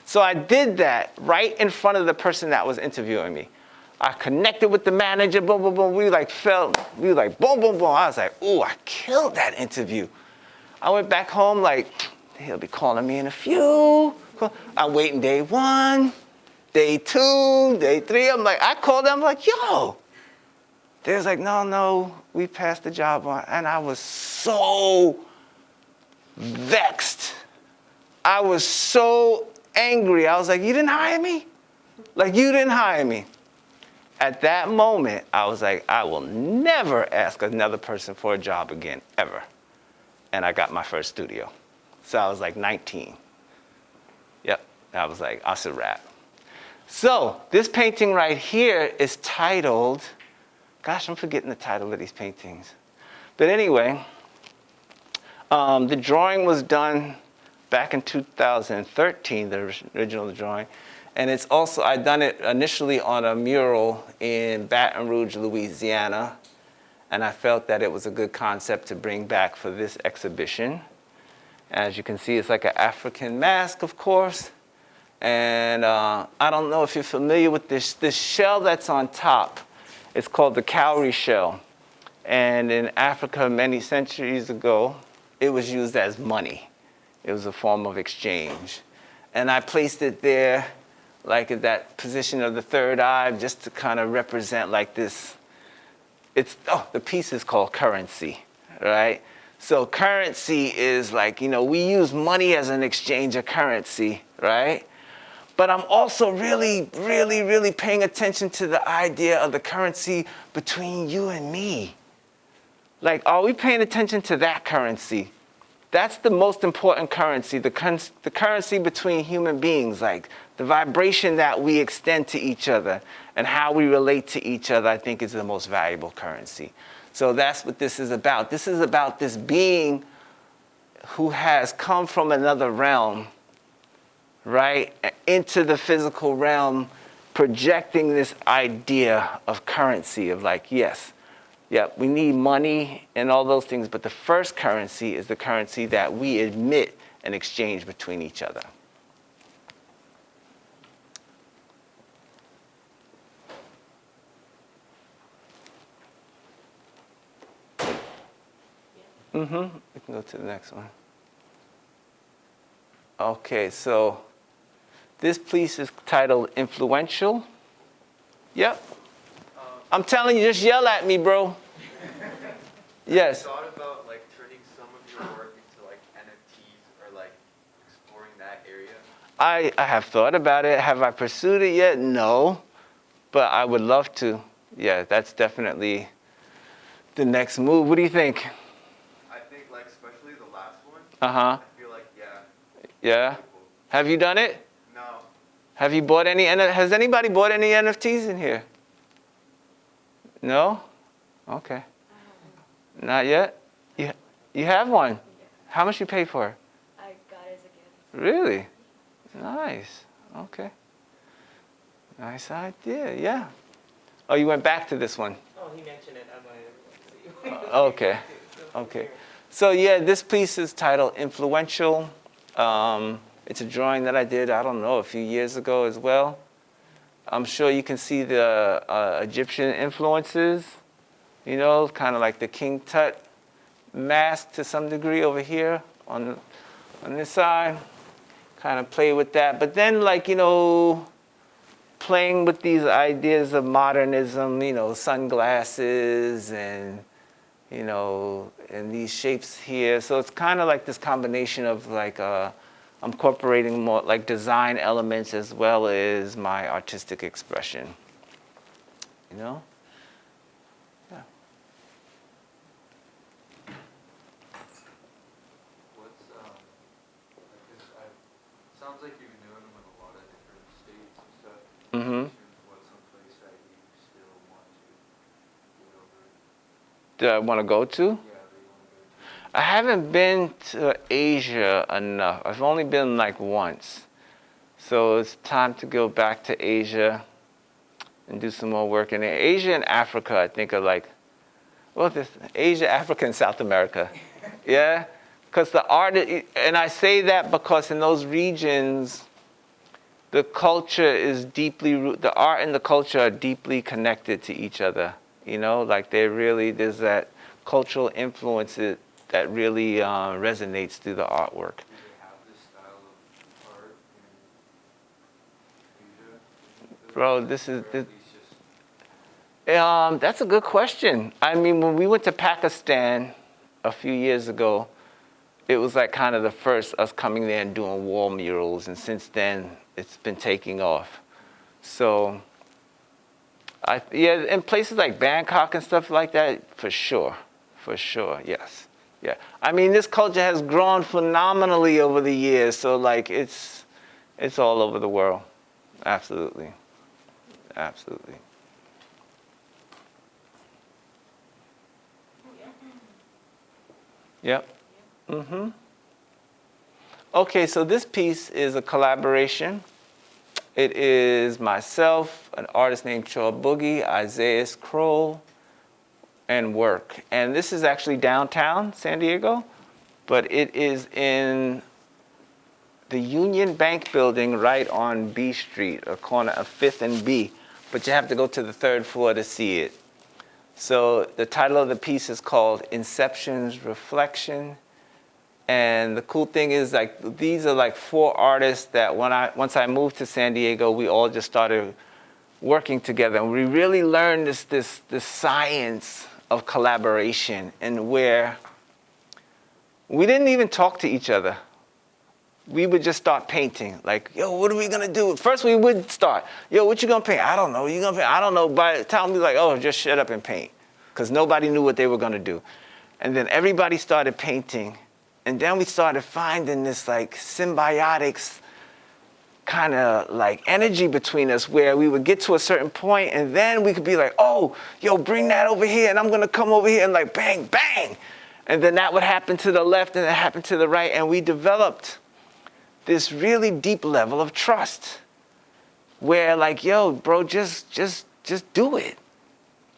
So I did that right in front of the person that was interviewing me. I connected with the manager. Boom, boom, boom. We were like boom, boom, boom. I was like, ooh, I killed that interview. I went back home like, he'll be calling me in a few. I'm waiting day 1, day 2, day 3. I called them like, yo. They was like, no, we passed the job on. And I was so vexed. I was so angry. I was like, you didn't hire me? Like, you didn't hire me. At that moment, I was like, I will never ask another person for a job again, ever. And I got my first studio. So I was like 19. Yep, I was like, that's a wrap. So this painting right here is titled, gosh, I'm forgetting the title of these paintings. But anyway, the drawing was done back in 2013, the original drawing. And it's also, I done it initially on a mural in Baton Rouge, Louisiana. And I felt that it was a good concept to bring back for this exhibition. As you can see, it's like an African mask, of course. And I don't know if you're familiar with this shell that's on top. It's called the cowrie shell. And in Africa, many centuries ago, it was used as money. It was a form of exchange. And I placed it there, like at that position of the third eye, just to kind of represent like this. The piece is called currency, right? So currency is like, we use money as an exchange of currency, right? But I'm also really, really, really paying attention to the idea of the currency between you and me. Like, are we paying attention to that currency? That's the most important currency, the currency between human beings, like the vibration that we extend to each other and how we relate to each other, I think is the most valuable currency. So that's what this is about. This is about this being who has come from another realm, right, into the physical realm, projecting this idea of currency of like, yes, we need money and all those things, but the first currency is the currency that we admit and exchange between each other. We can go to the next one. Okay, so this piece is titled Influential. Yep. I'm telling you, just yell at me, bro. Yes. Thought about like turning some of your work into like NFTs or like exploring that area? I have thought about it. Have I pursued it yet? No. But I would love to. Yeah, that's definitely the next move. What do you think? I think like especially the last one. Uh-huh. I feel like Yeah. Have you done it? No. Have you bought any? Has anybody bought any NFTs in here? No? Okay. Not yet? You have one? How much you pay for it? I got it as a gift. Really? Nice. Okay. Nice idea. Yeah. Oh, you went back to this one. Oh, he mentioned it. I wanted everyone to see. Okay. Okay. So yeah, this piece is titled Influential. It's a drawing that I did, I don't know, a few years ago as well. I'm sure you can see the Egyptian influences, you know, kind of like the King Tut mask to some degree over here on this side. Kind of play with that. But then, like, you know, playing with these ideas of modernism, you know, sunglasses and, you know, and these shapes here. So it's kind of like this combination of like, I'm incorporating more like design elements as well as my artistic expression, you know? Yeah. What's sounds like you've been doing them in a lot of different states and stuff. Mm-hmm. What's some place that you still want to get over? Do I want to go to? Yeah, that you want to go to? I haven't been to Asia enough. I've only been like once. So it's time to go back to Asia and do some more work in there. Asia and Africa, I think, are like, well, there's Asia, Africa, and South America. Yeah? Because the art, and I say that because in those regions, the culture is deeply, the art and the culture are deeply connected to each other. You know, like there's that cultural influence that really resonates through the artwork. Do they have this style of art in Asia? Bro, this is, Or at least just that's a good question. I mean, when we went to Pakistan a few years ago, it was like kind of the first us coming there and doing wall murals, and since then it's been taking off. So, in places like Bangkok and stuff like that, for sure, yes. Yeah, I mean, this culture has grown phenomenally over the years, so like it's all over the world. Absolutely. Absolutely. Yep. Mm-hmm. Okay, so this piece is a collaboration. It is myself, an artist named Chor Boogie, Isaiah Kroll, and work. And this is actually downtown San Diego, but it is in the Union Bank building right on B Street, a corner of 5th and B. But you have to go to the 3rd floor to see it. So the title of the piece is called Inceptions, Reflection. And the cool thing is, like, these are like 4 artists that once I moved to San Diego, we all just started working together. And we really learned this science of collaboration, and where we didn't even talk to each other. We would just start painting. Like, yo, what are we gonna do? First we would start, yo, what you gonna paint? I don't know. You gonna paint? I don't know. By the time we like, oh, just shut up and paint. Because nobody knew what they were gonna do. And then everybody started painting. And then we started finding this like symbiotic kind of like energy between us, where we would get to a certain point and then we could be like, oh, yo, bring that over here, and I'm gonna come over here, and like bang, bang. And then that would happen to the left and it happened to the right, and we developed this really deep level of trust where like, yo, bro, just do it.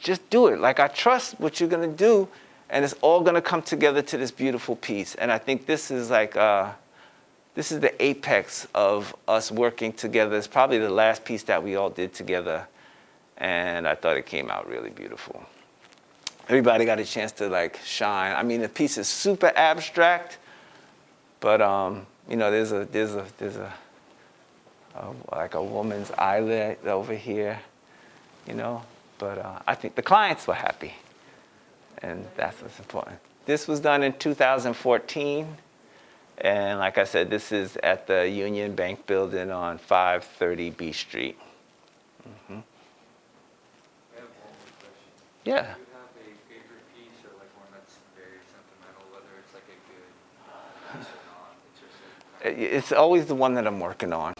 Just do it. Like, I trust what you're gonna do, and it's all gonna come together to this beautiful piece. And I think this is like, this is the apex of us working together. It's probably the last piece that we all did together, and I thought it came out really beautiful. everybody got a chance to like shine. I mean, the piece is super abstract, but you know, there's a like a woman's eyelid over here, you know. But I think the clients were happy, and that's what's important. This was done in 2014, and like I said, this is at the Union Bank building on 530 B Street. I have one more question. Yeah. Do you have a favorite piece or like one that's very sentimental, whether it's like a good piece or not? It's just like, It's always the one that I'm working on.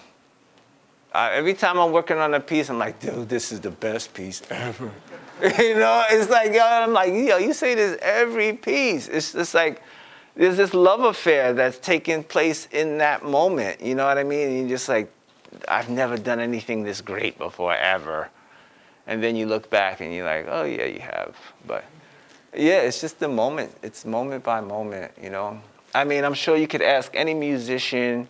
Every time I'm working on a piece, I'm like, dude, this is the best piece ever. You know, it's like, yo, I'm like, yo, you say this every piece. It's just like, there's this love affair that's taking place in that moment. You know what I mean? And you're just like, I've never done anything this great before, ever. And then you look back and you're like, oh, yeah, you have. But yeah, it's just the moment. It's moment by moment, you know? I mean, I'm sure you could ask any musician,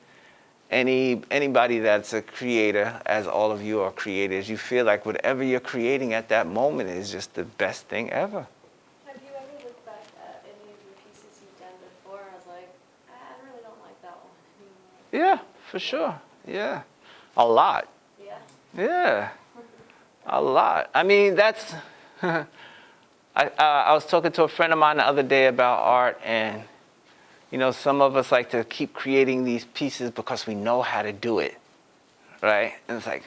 anybody that's a creator, as all of you are creators, you feel like whatever you're creating at that moment is just the best thing ever. Have you ever looked back at any of your pieces you've done before? I was like, I really don't like that one anymore. Yeah, for sure. Yeah. A lot. Yeah. Yeah. A lot. I mean, that's... I was talking to a friend of mine the other day about art, and you know, some of us like to keep creating these pieces because we know how to do it, right? And it's like,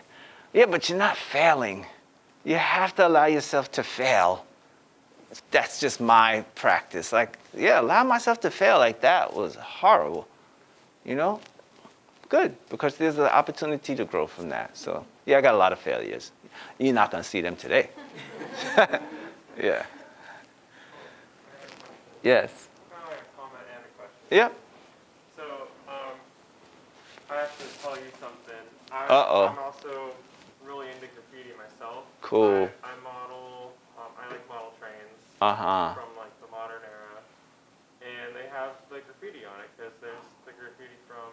yeah, but you're not failing. You have to allow yourself to fail. That's just my practice. Like, yeah, allow myself to fail like that was horrible, you know? Good, because there's an opportunity to grow from that. So, yeah, I got a lot of failures. You're not going to see them today. Yeah. Yes. Kind of like a comment and a question. Yep. So, I have to tell you something. Uh-oh. I'm also really into graffiti myself. Cool. I model, I like model trains Uh-huh. from like the modern era. And they have the graffiti on it because there's the graffiti from,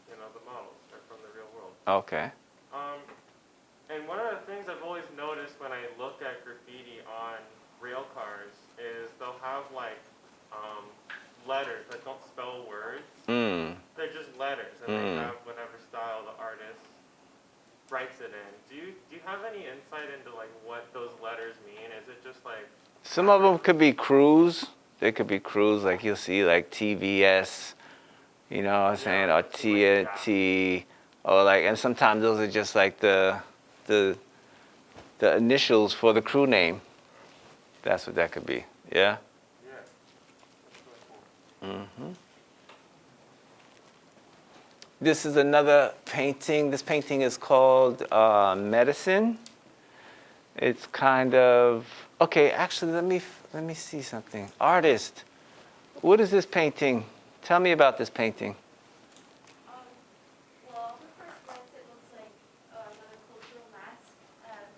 you know, the models or from the real world. Okay. And one of the things I've always noticed when I look at graffiti on rail cars is they'll have like letters that don't spell words. They're just letters, and they have whatever style the artist writes it in. Do you have any insight into like what those letters mean? Is it just like Some of them could be crews. They could be crews, like you'll see like TVS, you know what I'm saying, or TNT, or like, and sometimes those are just like the initials for the crew name. That's what that could be. Yeah. Yeah. That's really cool. This is another painting. This painting is called Medicine. It's kind of, okay, actually let me see something. Artist, what is this painting? Tell me about this painting. Well, the first glance, it looks like another cultural mask,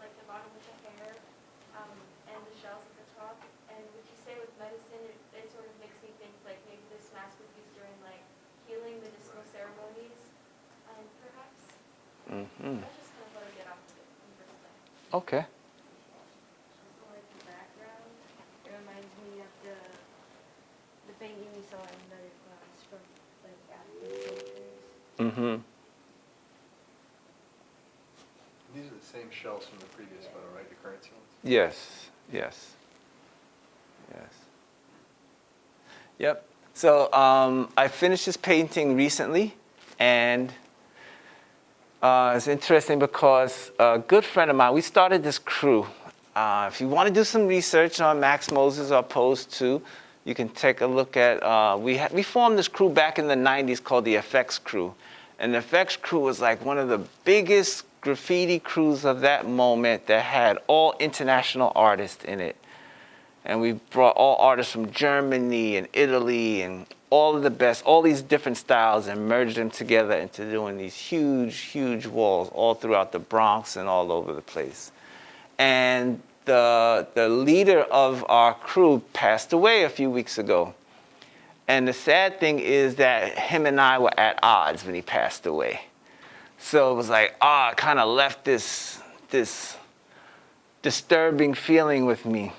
like the bottom with the hair, and the shells at the top. And would you say with medicine, it sort of makes me think like maybe this mask was used during like healing medicinal ceremonies, perhaps? I just kind of want to get off of it in first place. Okay. Also like the background, it reminds me of the painting we saw in another class from like African cultures. These are the same shells from the previous photo, right? The currency ones? Yes, yes, yes. Yep. So I finished this painting recently, and it's interesting because a good friend of mine, we started this crew. If you want to do some research on Maxx Moses or Pose 2, you can take a look at, we formed this crew back in the 90s called the FX Crew. And the FX Crew was like one of the biggest graffiti crews of that moment that had all international artists in it. And we brought all artists from Germany and Italy and all of the best, all these different styles, and merged them together into doing these huge, huge walls all throughout the Bronx and all over the place. And the leader of our crew passed away a few weeks ago. And the sad thing is that him and I were at odds when he passed away. So it was like, it kind of left this disturbing feeling with me.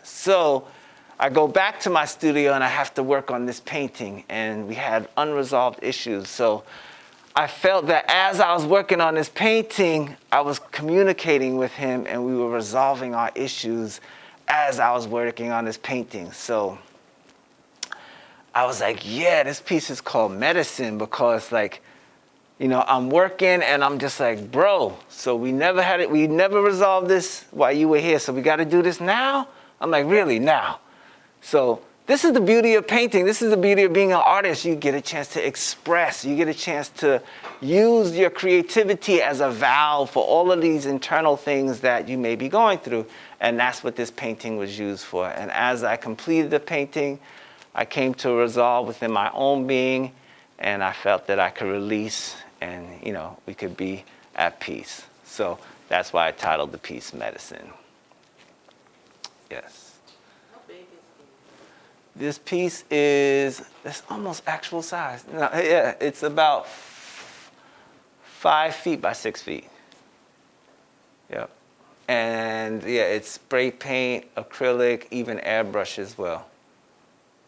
So I go back to my studio and I have to work on this painting, and we had unresolved issues. So I felt that as I was working on this painting, I was communicating with him and we were resolving our issues as I was working on this painting. So I was like, yeah, this piece is called Medicine, because like, you know, I'm working and I'm just like, bro, so we never resolved this while you were here, so we got to do this now? I'm like, really, now? So this is the beauty of painting. This is the beauty of being an artist. You get a chance to express. You get a chance to use your creativity as a valve for all of these internal things that you may be going through. And that's what this painting was used for. And as I completed the painting, I came to a resolve within my own being, and I felt that I could release and, you know, we could be at peace. So that's why I titled the piece Medicine. Yes. How big is This piece is, it's almost actual size. No, yeah, it's about 5 feet by 6 feet. Yep. And yeah, it's spray paint, acrylic, even airbrush as well.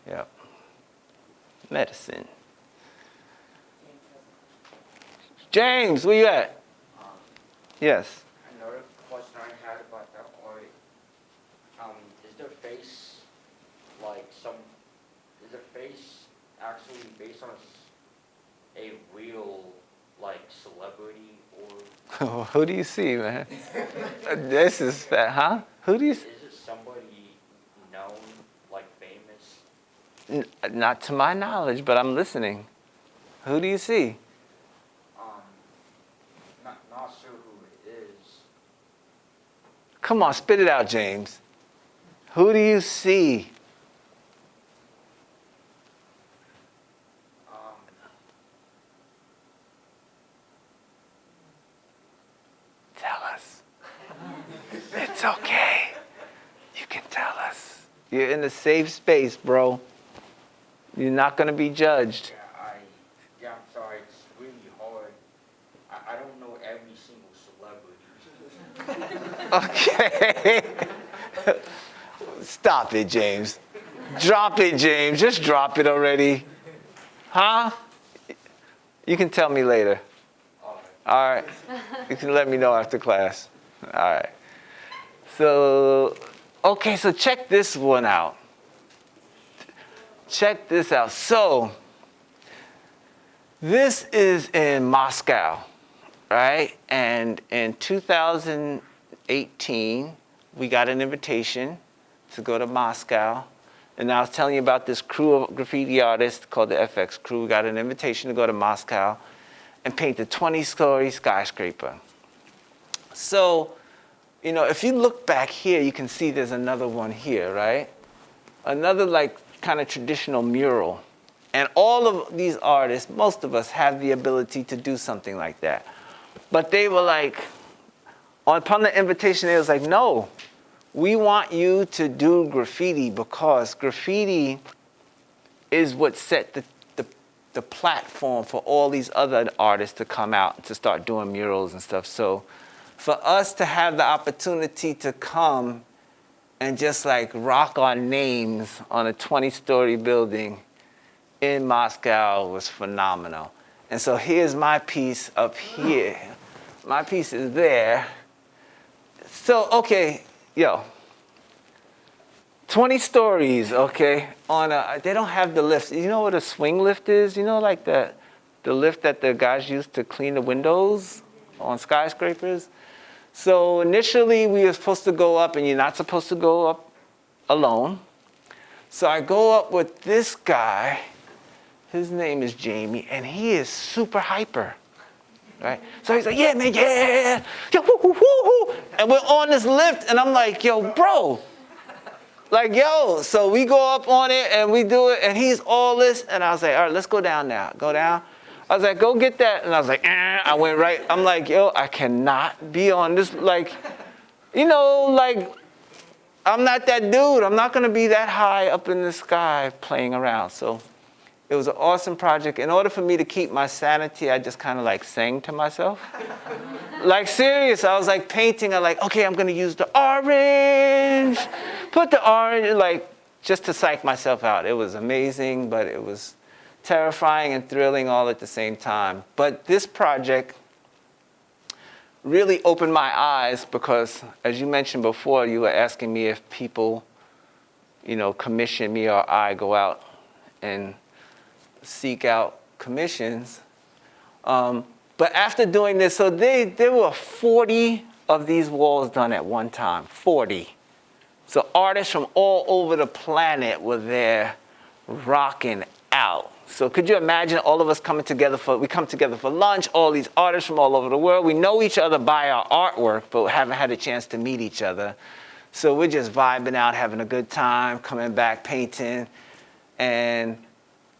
Yep. Medicine. James, where you at? Yes. Another question I had about that art, is their face like is their face actually based on a real like celebrity, or Who do you see, man? This is fat, huh? Who do you see? is it somebody known, like famous? Not to my knowledge, but I'm listening. Who do you see? Not sure who it is. Come on, spit it out, James. Who do you see? Tell us. It's okay. You can tell us. You're in a safe space, bro. You're not going to be judged. I'm sorry, it's really hard. I don't know every single celebrity. Okay. Stop it, James. Drop it, James. Just drop it already. Huh? You can tell me later. All right. You can let me know after class. All right. So, okay, so check this one out. Check this out. So, this is in Moscow, right? And in 2018, we got an invitation to go to Moscow. And I was telling you about this crew of graffiti artists called the FX crew. We got an invitation to go to Moscow and paint a 20-story skyscraper. So, you know, if you look back here, you can see there's another one here, right? Another like kind of traditional mural. And all of these artists, most of us have the ability to do something like that. But they were like, upon the invitation, they was like, no, we want you to do graffiti, because graffiti is what set the platform for all these other artists to come out and to start doing murals and stuff. So for us to have the opportunity to come and just like rock our names on a 20-story building in Moscow was phenomenal. And so here's my piece up here. My piece is there. So, okay, 20 stories, okay, they don't have the lift. You know what a swing lift is? You know, like the lift that the guys use to clean the windows on skyscrapers? So initially we were supposed to go up, and you're not supposed to go up alone. So I go up with this guy. His name is Jamie, and he is super hyper, right? So he's like, yeah, man, yeah, yo, woo, woo, woo, woo. And we're on this lift, and I'm like, yo, bro. Like, yo, so we go up on it, and we do it, and he's all this, and I was like, all right, let's go down now. Go down. I was like, go get that, and I was like, I went right. I'm like, yo, I cannot be on this, like, you know, like, I'm not that dude. I'm not going to be that high up in the sky playing around. So it was an awesome project. In order for me to keep my sanity, I just kind of like sang to myself. Like serious, I was like painting. I'm like, okay, I'm going to use the orange. Put the orange, like just to psych myself out. It was amazing, but it was terrifying and thrilling all at the same time. But this project really opened my eyes because, as you mentioned before, you were asking me if people, commission me or I go out and seek out commissions. But after doing this, so there were 40 of these walls done at one time, 40. So artists from all over the planet were there rocking out. So could you imagine all of us coming together we come together for lunch, all these artists from all over the world. We know each other by our artwork, but we haven't had a chance to meet each other. So we're just vibing out, having a good time, coming back, painting. And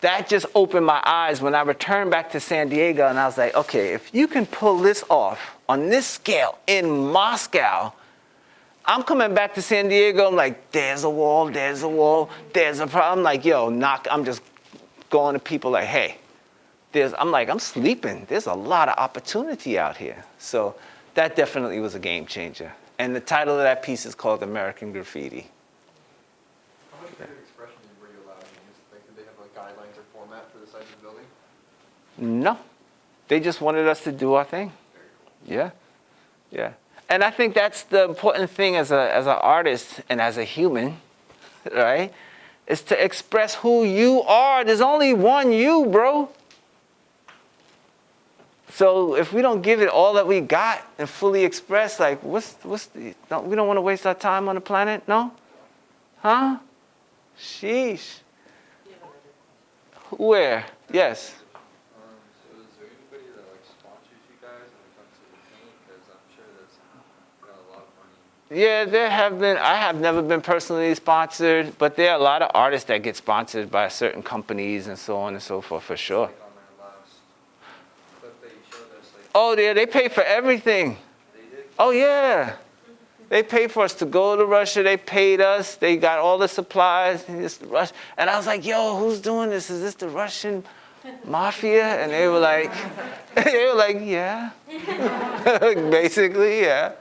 that just opened my eyes when I returned back to San Diego, and I was like, okay, if you can pull this off on this scale in Moscow, I'm coming back to San Diego, I'm like, there's a wall, there's a wall, there's a problem. I'm like, yo, I'm just going to people like, hey, I'm sleeping. There's a lot of opportunity out here. So that definitely was a game changer. And the title of that piece is called American Graffiti. How many creative expressions were you allowed to use? Like, did they have like guidelines or format for the size of the building? No. They just wanted us to do our thing. Very cool. Yeah. And I think that's the important thing as an artist and as a human, right? Is to express who you are. There's only one you, bro. So if we don't give it all that we got and fully express, like, we don't want to waste our time on the planet, no? Huh? Sheesh. Where? Yes. So is there anybody that like sponsors you guys when it comes to the paint? Because I'm sure that's got a lot of money. Yeah, there have been. I have never been personally sponsored, but there are a lot of artists that get sponsored by certain companies and so on and so forth, for sure. Like on their last clip that you showed us, like Oh, yeah, they pay for everything. they did. Oh, yeah. They paid for us to go to Russia. They paid us. They got all the supplies. And I was like, yo, who's doing this? Is this the Russian mafia? And they were like, yeah. Basically, yeah.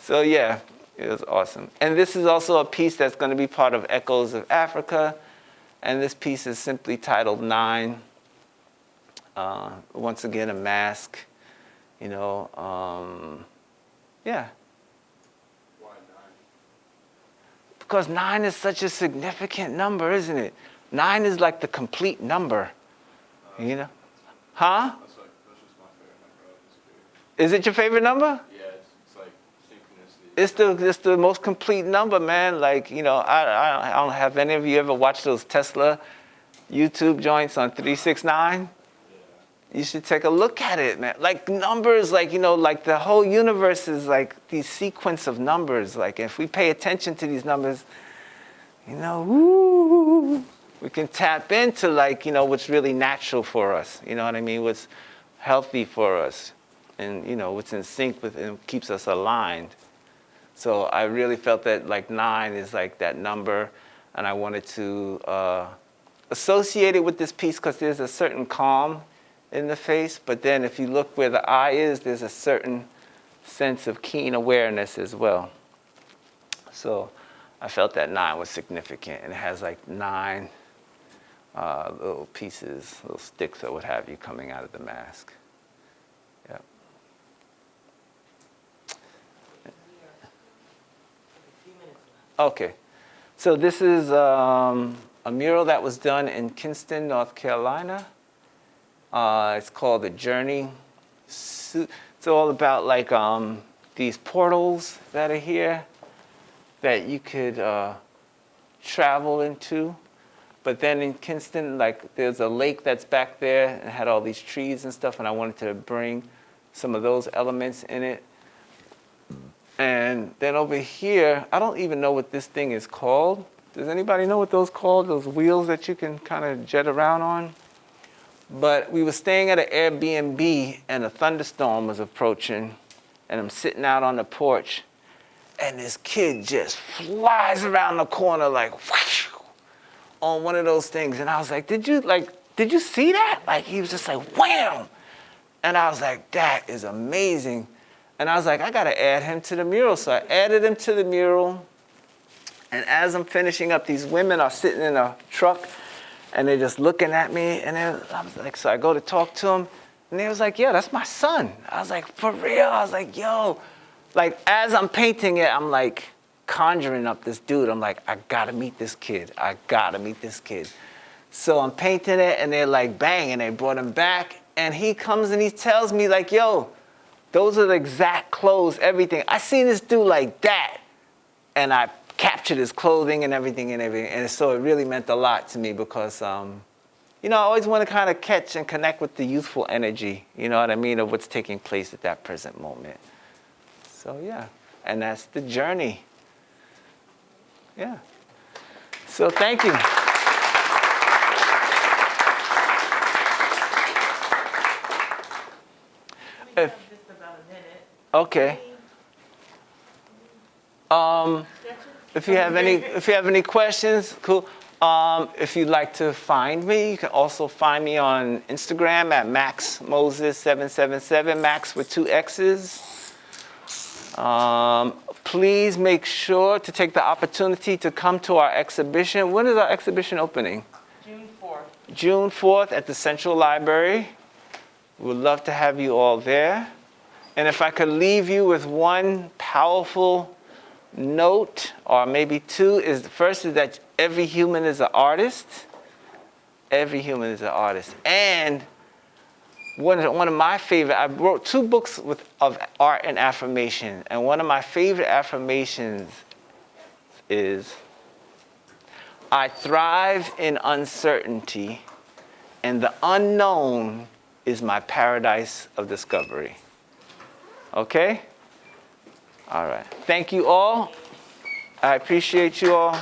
So, yeah, it was awesome. And this is also a piece that's going to be part of Echoes of Africa. And this piece is simply titled 9. Once again, a mask, yeah. Why 9? Because 9 is such a significant number, isn't it? 9 is like the complete number, Huh? That's just my favorite number. Is it your favorite number? Yeah, it's like synchronicity. It's the most complete number, man. Like, I don't have any of you ever watched those Tesla YouTube joints on 369? You should take a look at it, man. Like numbers, like the whole universe is like these sequence of numbers. Like if we pay attention to these numbers, we can tap into what's really natural for us. You know what I mean? What's healthy for us, and what's in sync with and keeps us aligned. So I really felt that 9 is like that number, and I wanted to associate it with this piece because there's a certain calm in the face, but then if you look where the eye is, there's a certain sense of keen awareness as well. So I felt that 9 was significant, and it has 9 little pieces, little sticks or what have you coming out of the mask. Yep. Okay, so this is a mural that was done in Kinston, North Carolina. It's called The Journey. It's all about these portals that are here that you could travel into. But then in Kinston, there's a lake that's back there and had all these trees and stuff, and I wanted to bring some of those elements in it. And then over here, I don't even know what this thing is called. Does anybody know what those called? Those wheels that you can kind of jet around on? But we were staying at an Airbnb, and a thunderstorm was approaching, and I'm sitting out on the porch, and this kid just flies around the corner whoosh, on one of those things. And I was like, did you see that? He was just wham! And I was like, that is amazing. And I was like, I got to add him to the mural. So I added him to the mural, And as I'm finishing up, these women are sitting in a truck and they're just looking at me. And I was like, so I go to talk to them. And they was like, yeah, that's my son. I was like, for real? I was like, yo. Like, as I'm painting it, I'm like conjuring up this dude. I'm like, I gotta meet this kid. I gotta meet this kid. So I'm painting it and they're like, bang, and they brought him back. And he comes and he tells me like, yo, those are the exact clothes, everything. I seen this dude like that. And I captured his clothing and everything. And so it really meant a lot to me because, you know, I always want to kind of catch and connect with the youthful energy, you know what I mean, of what's taking place at that present moment. So, yeah, and that's the journey. Yeah. So, thank you. We have just about a minute. Okay. If you have any questions, cool. If you'd like to find me, you can also find me on Instagram at Maxx Moses 777, Max with 2 X's. Please make sure to take the opportunity to come to our exhibition. When is our exhibition opening? June 4th. June 4th at the Central Library. We'd love to have you all there. And if I could leave you with one powerful note, or maybe two, is the first is that every human is an artist. Every human is an artist. And one of my favorite, I wrote 2 books of art and affirmation. And one of my favorite affirmations is, I thrive in uncertainty, and the unknown is my paradise of discovery. Okay? All right. Thank you all. I appreciate you all.